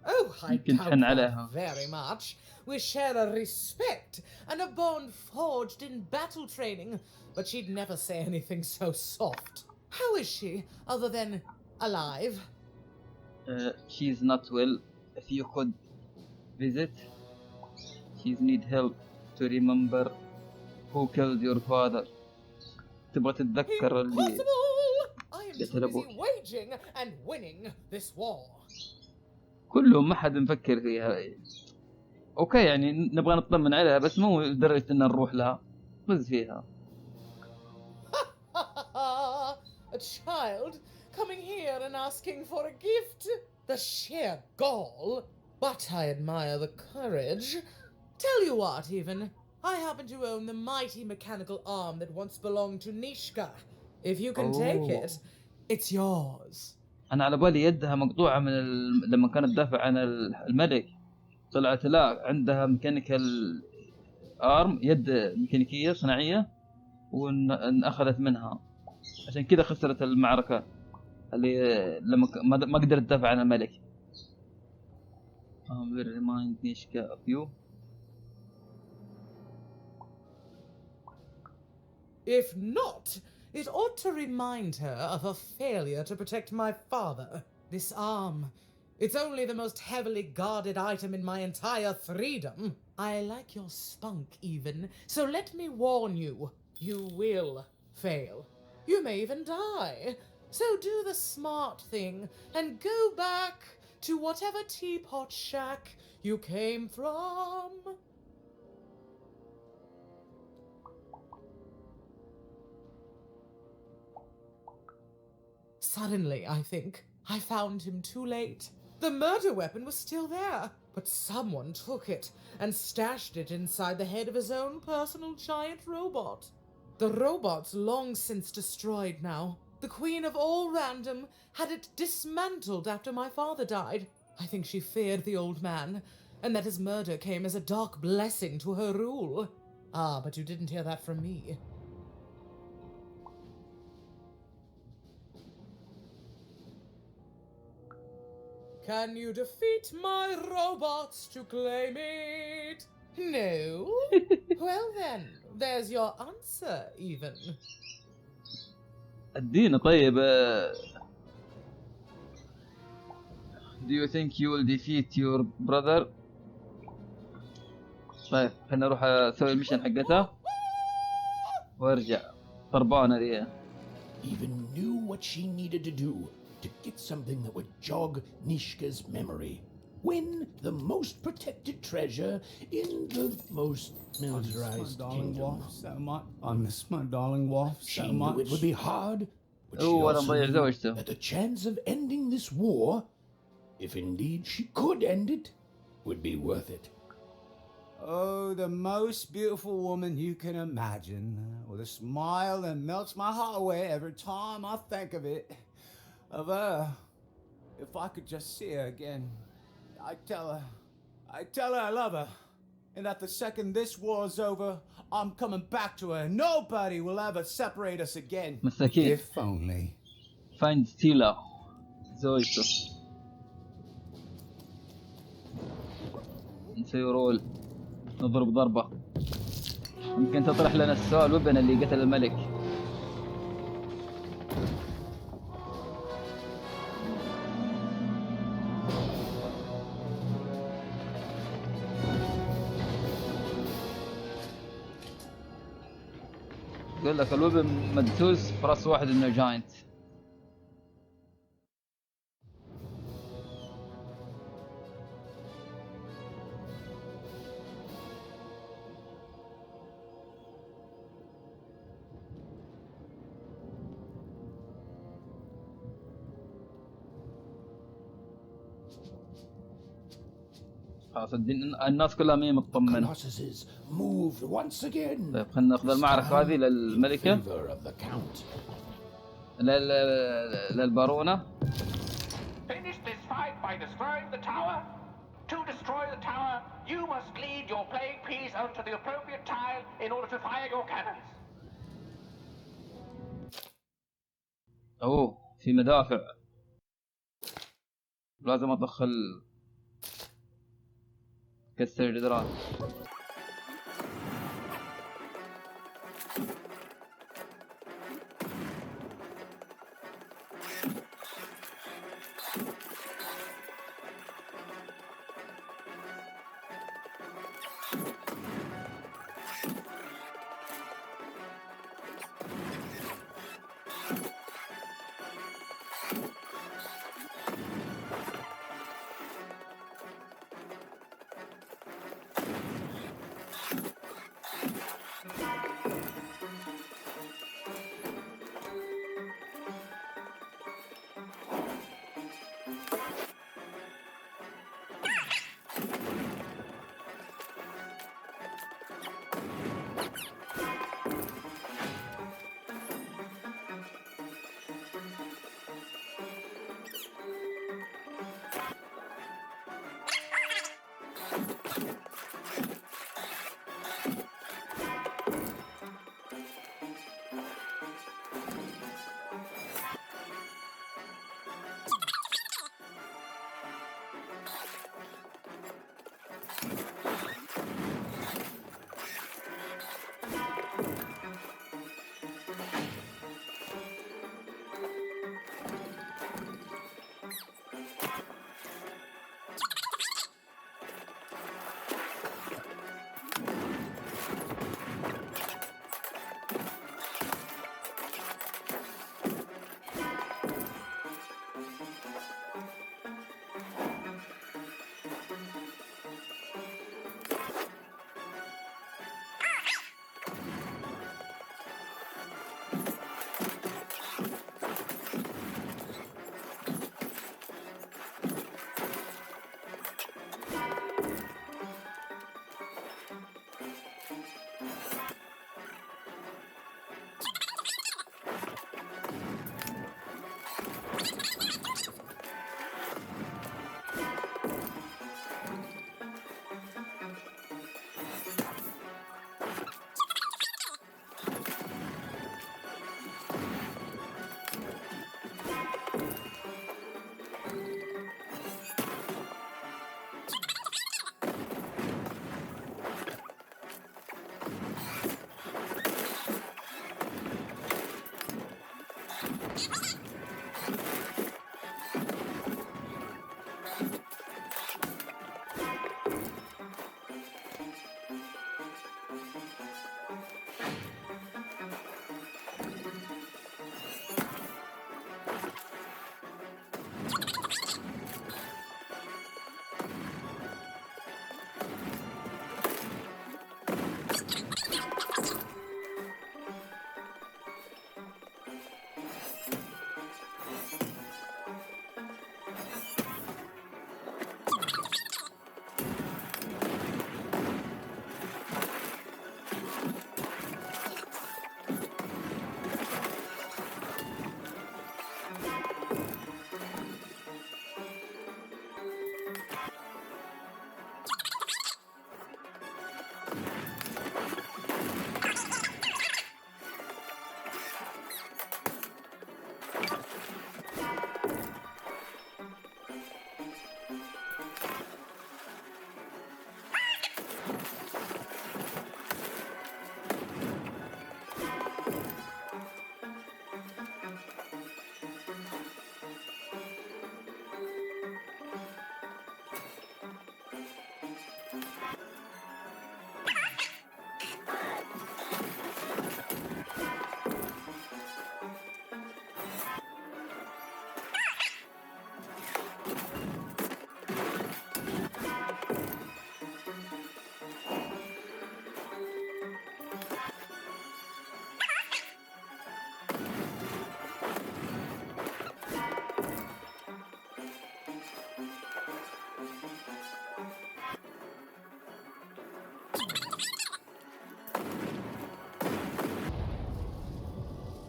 Oh, I يمكن doubt تحن that عليها. very much. We share a respect and a bond forged in battle training, but she'd never say anything so soft. How is she, other than alive? She's not well. If you could visit, she need help to remember who killed your father. تبغى تتذكر اللي Impossible! I am too قتل أبوك. busy waging and winning this war. كلهم ما حد مفكر فيها. اوكي يعني نبغى نطمن عليها بس مو لدرجة ان نروح لها. بس فيها. A child coming here and asking for a gift? The sheer gall. But I admire the courage. Tell you what, even. I happen to own the mighty mechanical arm that once belonged to Nishka. If you can take it, it's yours. انا على بالي يدها مقطوعة من لما كانت تدافع عن الملك. طلعت لا عندها ميكانيكال ارم، يد ميكانيكية صناعية، وان اخذت منها عشان كذا خسرت المعركة اللي لما ما قدرت تدافع عن الملك. will remind Nishka of you. If not, it ought to remind her of her failure to protect my father. This arm. It's only the most heavily guarded item in my entire Threedom. I like your spunk, even, so let me warn you. You will fail. You may even die. So do the smart thing and go back to whatever teapot shack you came from. Suddenly, I think, I found him too late. The murder weapon was still there, but someone took it and stashed it inside the head of his own personal giant robot. The robot's long since destroyed now. The queen of all Random had it dismantled after my father died. I think she feared the old man, and that his murder came as a dark blessing to her rule. Ah, but you didn't hear that from me. Can you defeat my robots to claim it? No? Well then, there's your answer, even. ادينا طيب. Do you think you will defeat your brother? طيب خلنا نروح اسوي المشن حقتها وارجع. طربانة ذي. Even knew what she needed to do to get something that would jog Nishka's memory. Win the most protected treasure in the most militarized kingdom. I miss my darling wife so She much. knew it would be hard, but she أنا also مضيع knew زوجته. that the chance of ending this war, if indeed she could end it, would be worth it. Oh, the most beautiful woman you can imagine, with a smile that melts my heart away every time I think of it. Of her. If I could just see her again, I'd tell her I love her, and that the second this war's over, I'm coming back to her. Nobody will ever separate us again. مساكين. If only. Find Stila زوجته. نسوي رول، نضرب ضربة. يمكن تطرح لنا السؤال، وبن اللي قتل الملك. يقول لك الوبن مدسوس في راس واحد انه جاينت. خلاص الناس كلها مية مطمنة. طيب خلينا ناخذ المعركة هذه للملكة، للبارونة. Finish this fight by destroying the tower. To destroy the tower, you must lead your playing piece onto the appropriate tile in order to fire your cannons. اوه في مدافع، لازم ادخل كسر الجدران.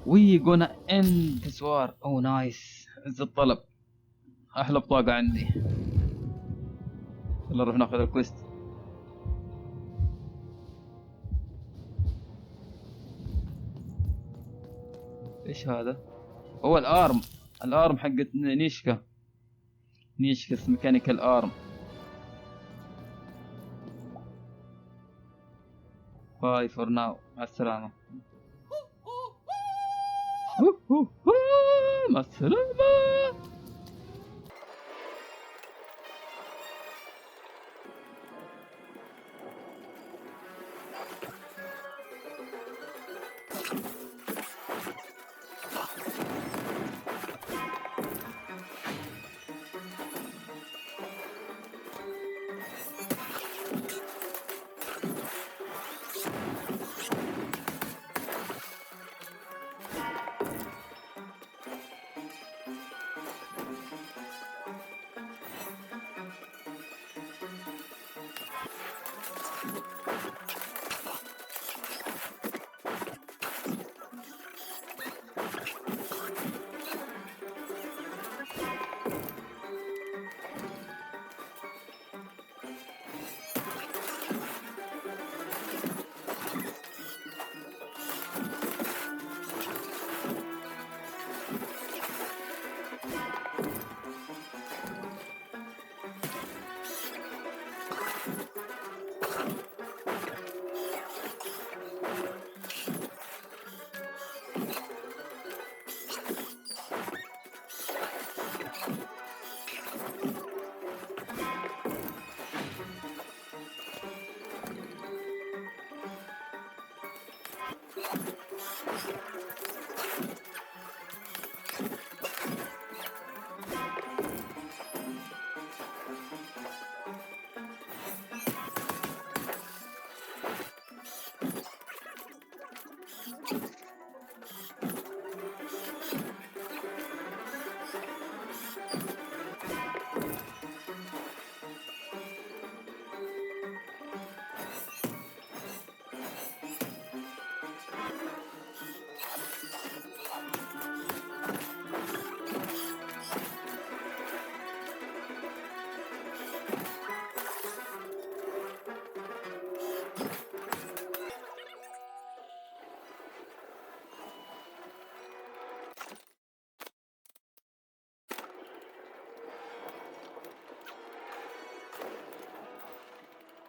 We gonna end this war. Oh nice. عز الطلب. احلى بطاقة عندي. يلا نروح ناخذ الكويست. ايش هذا؟ هو الارم حقت نيشكا ميكانيكال ارم. باي فور ناو، مع السلامة. مع السلامة.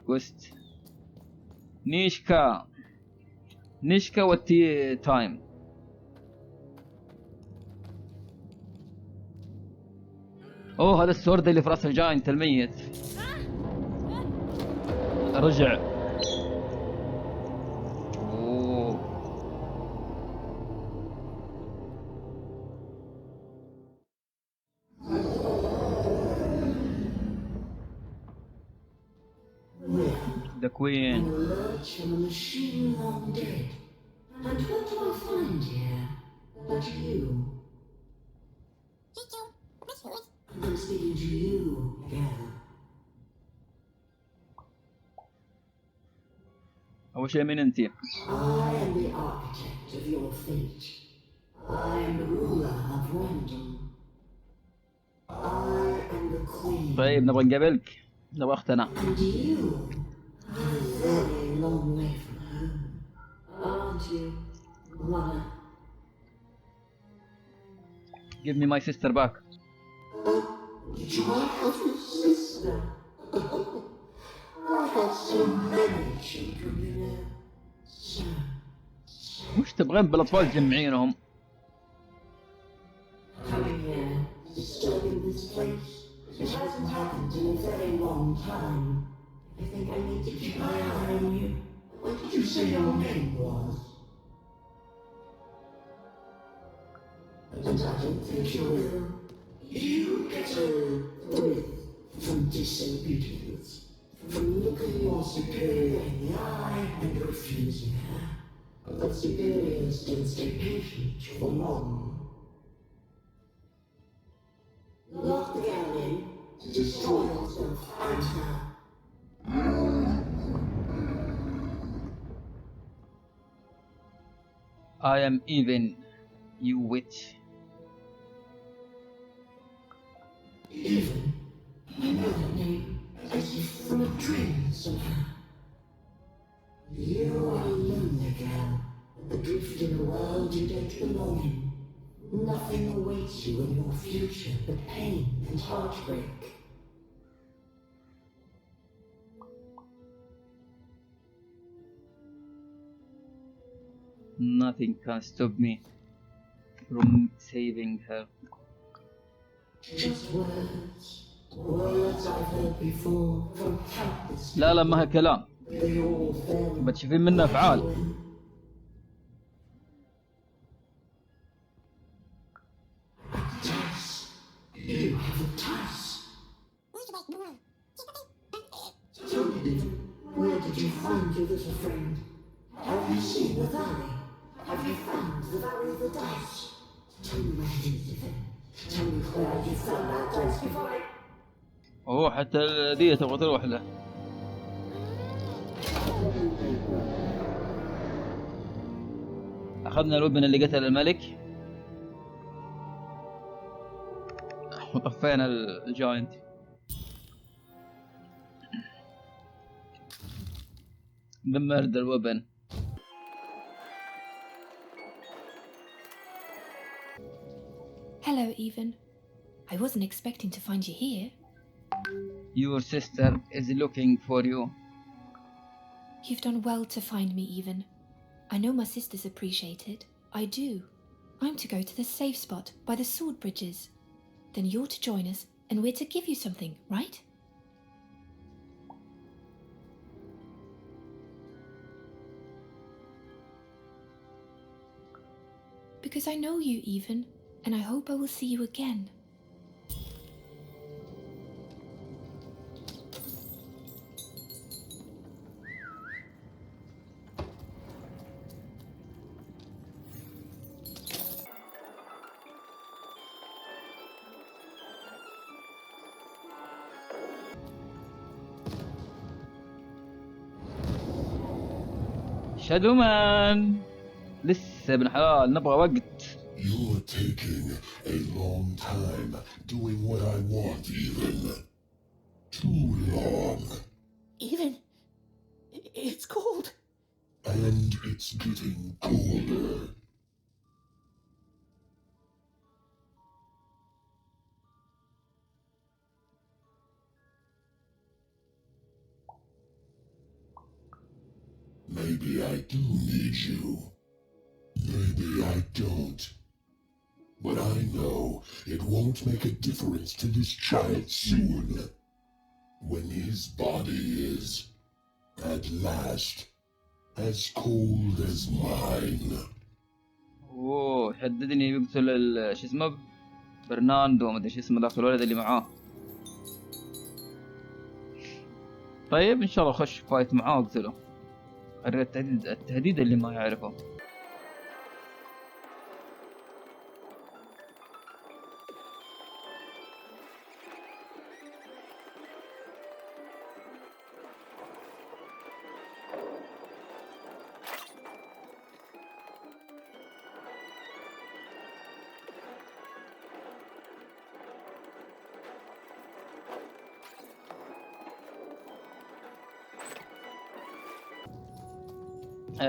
كويست نيشكا والتي تايم. اوه هذا السورد اللي في راس الجاينت الميت رجع. اوه The Queen. Emerge from a machine long dead. And what do I find here but you? I'm speaking to you again. أول شيء من أنتِ؟ I am the architect of your fate. I am the ruler of Raندom. I am the queen. طيب نبغى نقابلك، نبغى أختنا. And you are a very long way from home, aren't you, Mother? Give me my sister back. Did you have a sister? I have so many children, you know. So. وش تبغين بالأطفال تجمعينهم؟ Coming here, disturbing this place. It hasn't happened in a very long time. I think I need to keep my eye on you. What did you say your name was? And I don't think you will. You get a thrill from disobedience, from looking your superior in the eye and refusing her. But superiors don't stay patient for long. Lock the girl in to destroy yourself and her. I am even. You witch. Even another name, as if from a dream somehow. You are lonely, girl, adrift in a world you don't belong in. Nothing awaits you in your future but pain and heartbreak. Nothing can stop me from saving her. Just words, words I've heard before from countless. لا ما هي كلام. They all fell. بتشوفين منه أفعال. Dice. You have a dice. Tell me, Ethan, where did you find your little friend? Have you seen the valley? Have you found the valley of the dice? Tell me where it is, Ethan. Tell me where you found that dice before I... أوه حتى دي تبغى تروح له. أخذنا الوبن اللي قتل الملك وطفينا الجاينت. دمرت الوبن. Hello, Even. I wasn't expecting to find you here. Your sister is looking for you. You've done well to find me, Even. I know my sisters appreciate it. I do. I'm to go to the safe spot by the sword bridges. Then you're to join us and we're to give you something, right? Because I know you, Even, and I hope I will see you again. شادو مان لسه ابن حلال نبغى وقت. You're taking a long time doing what I want, Even. Too long. Even, it's cold. And it's getting colder. Maybe I do need you. Maybe I don't. But I know it won't make a difference to this child soon. When his body is, at last, as cold as mine. اوه حددني بيقتل شو اسمه برناندو ما ادري شو اسمه ذاك الولد اللي معاه. طيب ان شاء الله اخش فايت معاه واقتله. التهديد اللي ما يعرفه.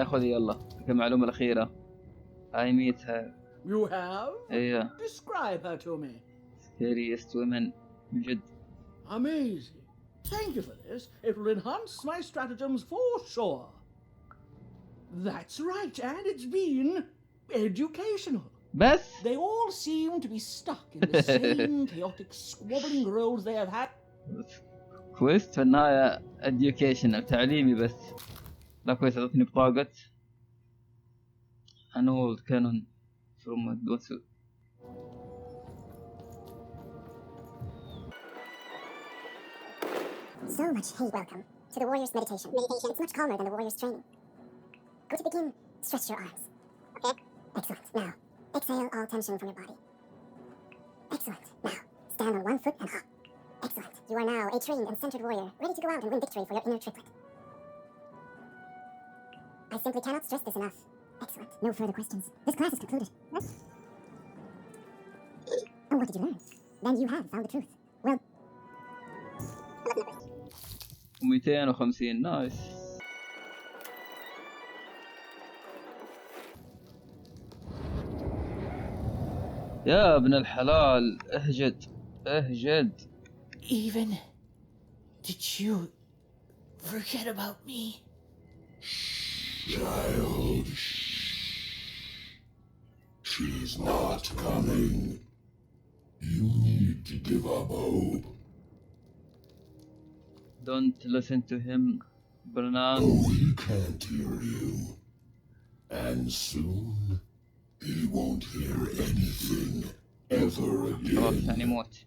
خذي يلا المعلومة الأخيرة. I meet her. You have? إيه. Describe her to me. Scariest women. من جد. Amazing. Thank you for this. It will enhance my stratagems for sure. That's right, and it's been educational. بس. They all seem to be stuck in the same chaotic squabbling roles they have had. كويس في النهاية educational تعليمي بس. لا كويس أعطتني بطاقة an old cannon from Dosu. So much hate. Welcome to the warrior's meditation. It's much calmer than the warrior's training. Go to begin. Stretch your arms. Okay. Excellent. Now, exhale all tension from your body. Excellent. Now, stand on one foot and hop. Excellent. You are now a trained and centered warrior, ready to go out and win victory for your inner triplet. I simply cannot stress this enough. Excellent. No further questions. This class is concluded. What did you learn? Then you have found the truth. Well... 250 نايس. يا ابن الحلال اهجد اهجد. Even, did you forget about me? Child, she's not coming. You need to give up hope. Don't listen to him, Bernard. Oh, he can't hear you. And soon, he won't hear anything ever خلاص again. يعني موت.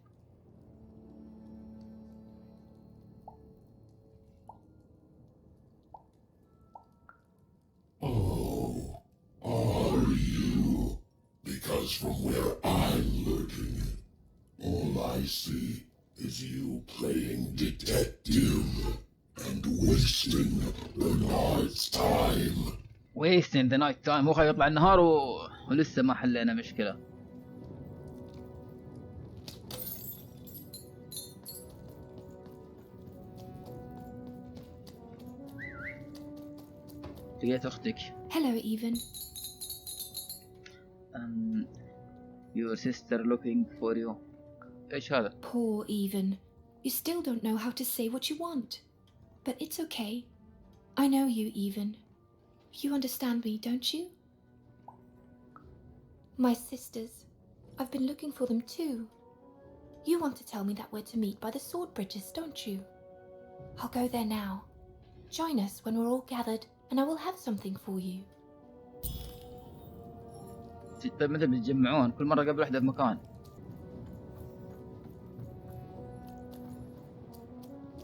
Oh, are you? Because from where I'm lurking, all I see is you playing detective and wasting the night's time. Wasting the night time. مو يطلع النهار ولسه ما حلينا مشكلة. لقيت أختك. Hello, Even. Your sister looking for you. إيش هذا؟ Poor Even. You still don't know how to say what you want. But it's okay. I know you, Even. You understand me, don't you? My sisters. I've been looking for them too. You want to tell me that we're to meet by the sword bridges, don't you? I'll go there now. Join us when we're all gathered, and I will have something for you. طيب متى بتتجمعون؟ كل مرة قبل واحدة في مكان.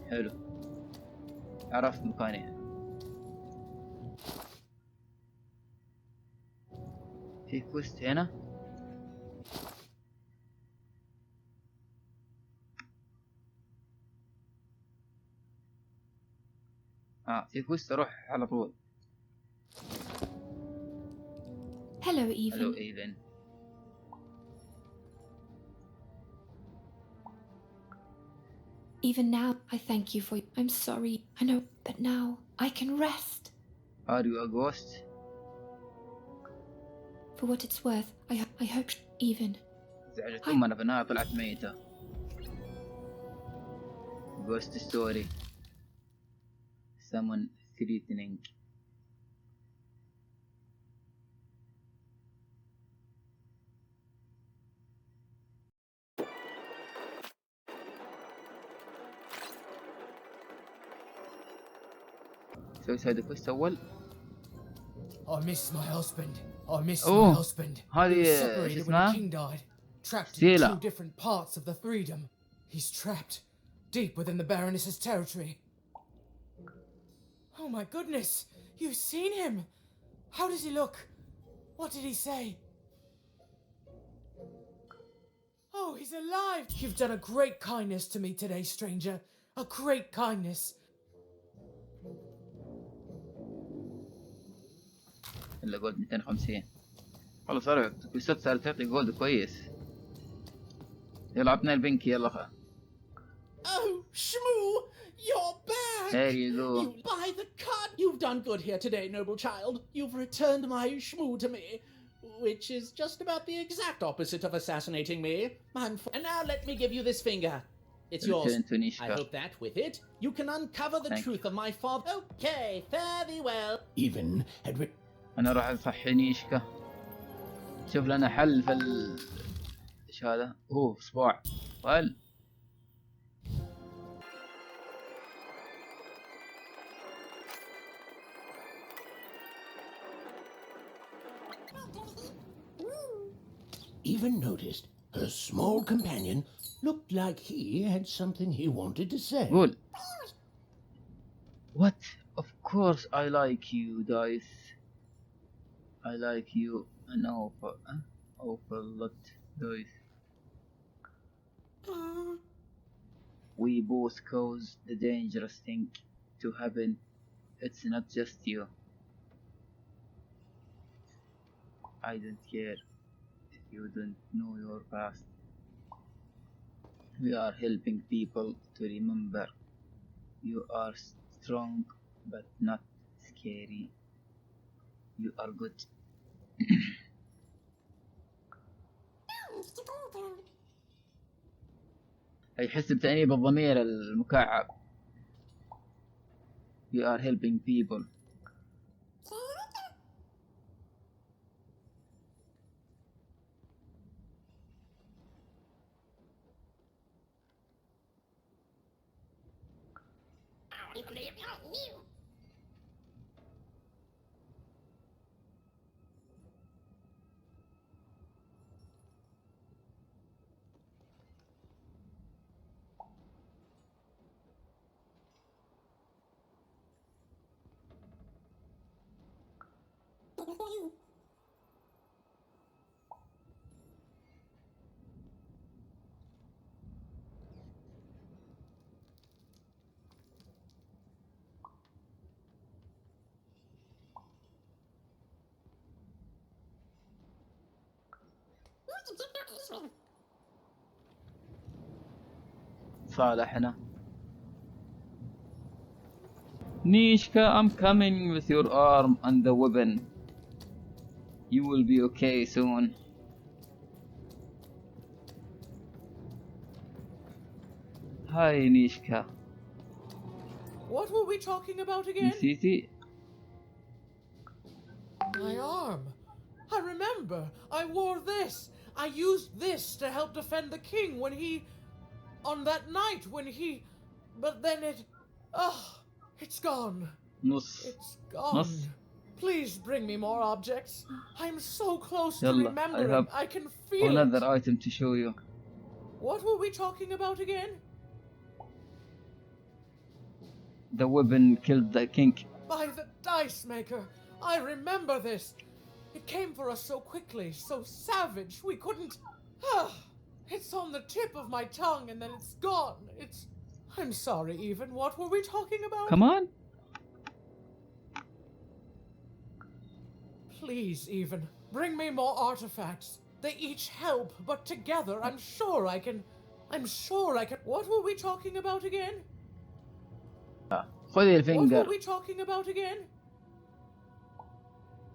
حلو. عرفت مكاني. في كوست هنا. في كوست اروح على طول. Hello, Even. Hello, Even. Even now, I thank you for... I'm sorry. I know, but now I can rest. Are you a ghost? For what it's worth, I hope... Even. زعجت أمنا في النهاية طلعت ميتة. Ghost story. Someone threatening. سوي سايد كويست أول. I miss my husband. I miss أوه. my husband. He هذه was إيش separated when the اسمها؟ king died. Trapped in سيلا. 2 different parts of the Threedom. He's trapped deep within the Baroness's territory. Oh my goodness! You've seen him! How does he look? What did he say? Oh, he's alive! You've done a great kindness to me today, stranger. A great kindness. إلا جولد 250. والله صار كويستات صارت تعطي جولد كويس. يلا عطنا البنك يلا. Oh, Shmoo! You're back! There you go. You buy the card! You've done good here today, noble child. You've returned my Shmoo to me, which is just about the exact opposite of assassinating me. And now let me give you this finger. It's yours. I hope that, with it, you can uncover the truth of my father. Okay, fare thee well. Even had written... أنا راح أصحي نيشكا. شوف لنا حل في إيش هذا؟ صباع. وال. Even noticed her small companion looked like he had something he wanted to say. قول. What? Of course I like you, Dice. I like you an awful lot, Dice. We both caused the dangerous thing to happen. It's not just you. I don't care if you don't know your past. We are helping people to remember. You are strong but not scary. You are good. يحس بتأنيب الضمير المكعب. You are helping people. صالحنا. Nishka, I'm coming with your arm and the weapon. You will be okay soon. Hi, Nishka. What were we talking about again? نسيتي؟ My arm. I remember. I wore this. I used this to help defend the king when he... on that night when he... But then it... Oh, it's gone. نص. It's gone. نص. Please bring me more objects. I'm so close to يلا, remembering. I can feel another it. item to show you. What were we talking about again? The weapon killed the king. By the dice maker. I remember this. It came for us so quickly, so savage. We couldn't... It's on the tip of my tongue and then it's gone. It's... I'm sorry, Even. What were we talking about? Come on. Please, Even. Bring me more artifacts. They each help, but together I'm sure I can... What were we talking about again? خذي What الفينجر. were we talking about again?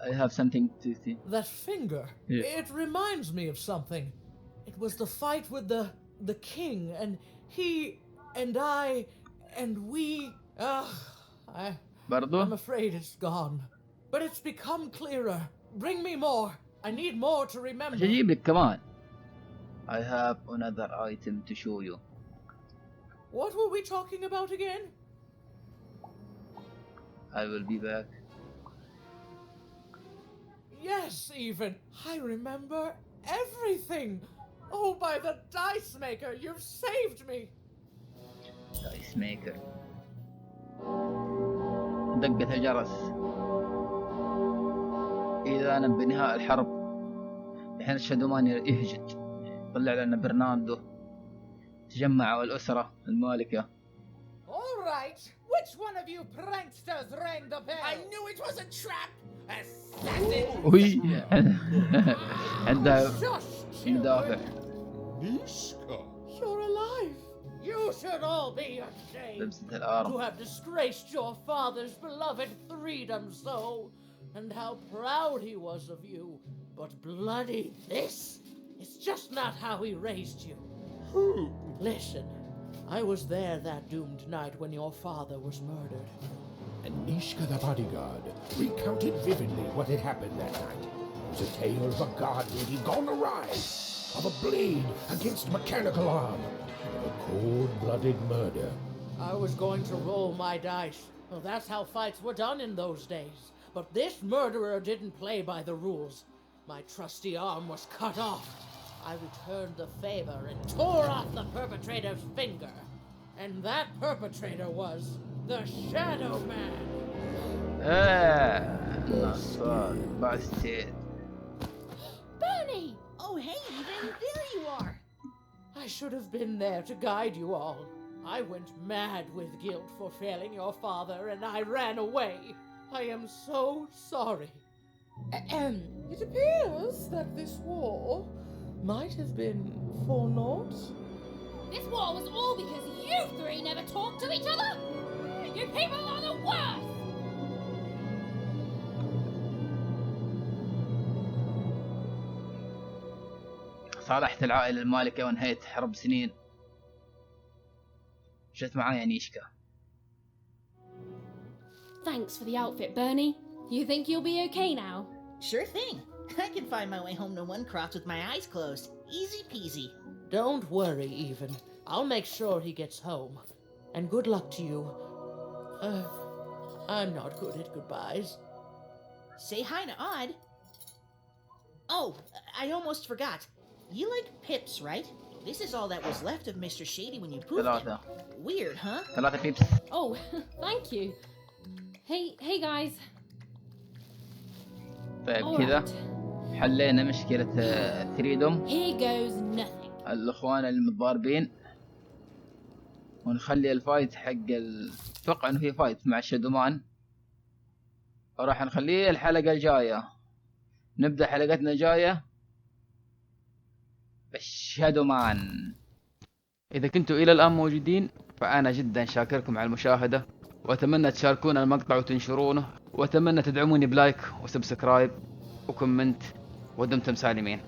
I have something to see. That finger. Yeah. It reminds me of something. It was the fight with the king, and he and I and we. I'm afraid it's gone, but it's become clearer. Bring me more. I need more to remember. أجيب لك كمان. I have another item to show you. What were we talking about again? I will be back. Yes, Even. I remember everything. Oh, by the dice maker, you've saved me. Dice maker. دقة الجرس. إذا أنا بنهاء الحرب الحين الشادومان يهجد. طلع لنا برناردو. تجمعوا الأسرة المالكة. All right. Which one of you pranksters rang the bell? I knew it was a trap. Assassin. وي عندها مدافع. Nishka. You're alive. You should all be ashamed لبسة الأرم. to have disgraced your father's beloved Threedom so, and how proud he was of you. But bloody this is just not how he raised you. Who? Listen, I was there that doomed night when your father was murdered. And Nishka the bodyguard recounted vividly what had happened that night. It was a tale of a god lady gone awry, of a blade against a mechanical arm, and of a cold-blooded murder. I was going to roll my dice. Well, that's how fights were done in those days. But this murderer didn't play by the rules. My trusty arm was cut off. I returned the favor and tore off the perpetrator's finger. And that perpetrator was the Shadow Man. نصار bastard. Bernie! Oh, hey, Even, there you are. I should have been there to guide you all. I went mad with guilt for failing your father, and I ran away. I am so sorry. It appears that this war might have been for naught. This war was all because you three never talked to each other? You people are the worst! صالحت العائلة المالكة وانهيت حرب سنين. جت معايا نيشكا. Thanks for the outfit, Bernie. You think you'll be okay now? Sure thing. I can find my way home to One Cross with my eyes closed. Easy peasy. Don't worry, even. I'll make sure he gets home. And good luck to you. I'm not good at goodbyes. Say hi to Odd. Oh, I almost forgot. You like pips, right? This is all that was left of Mr. Shady when you pooped him. Weird, huh? ثلاثة بيبس. Oh, thank you. Hey guys. طيب كذا حلينا مشكلة ثريدوم. Here goes nothing. الأخوان المتضاربين. ونخلي الفايت حق اتوقع انه في فايت مع الشادومان. وراح نخليه الحلقة الجاية. نبدأ حلقتنا الجاية بالشادومان. إذا كنتوا إلى الآن موجودين فأنا جدا شاكركم على المشاهدة، وأتمنى تشاركون المقطع وتنشرونه، وأتمنى تدعموني بلايك وسبسكرايب وكومنت، ودمتم سالمين.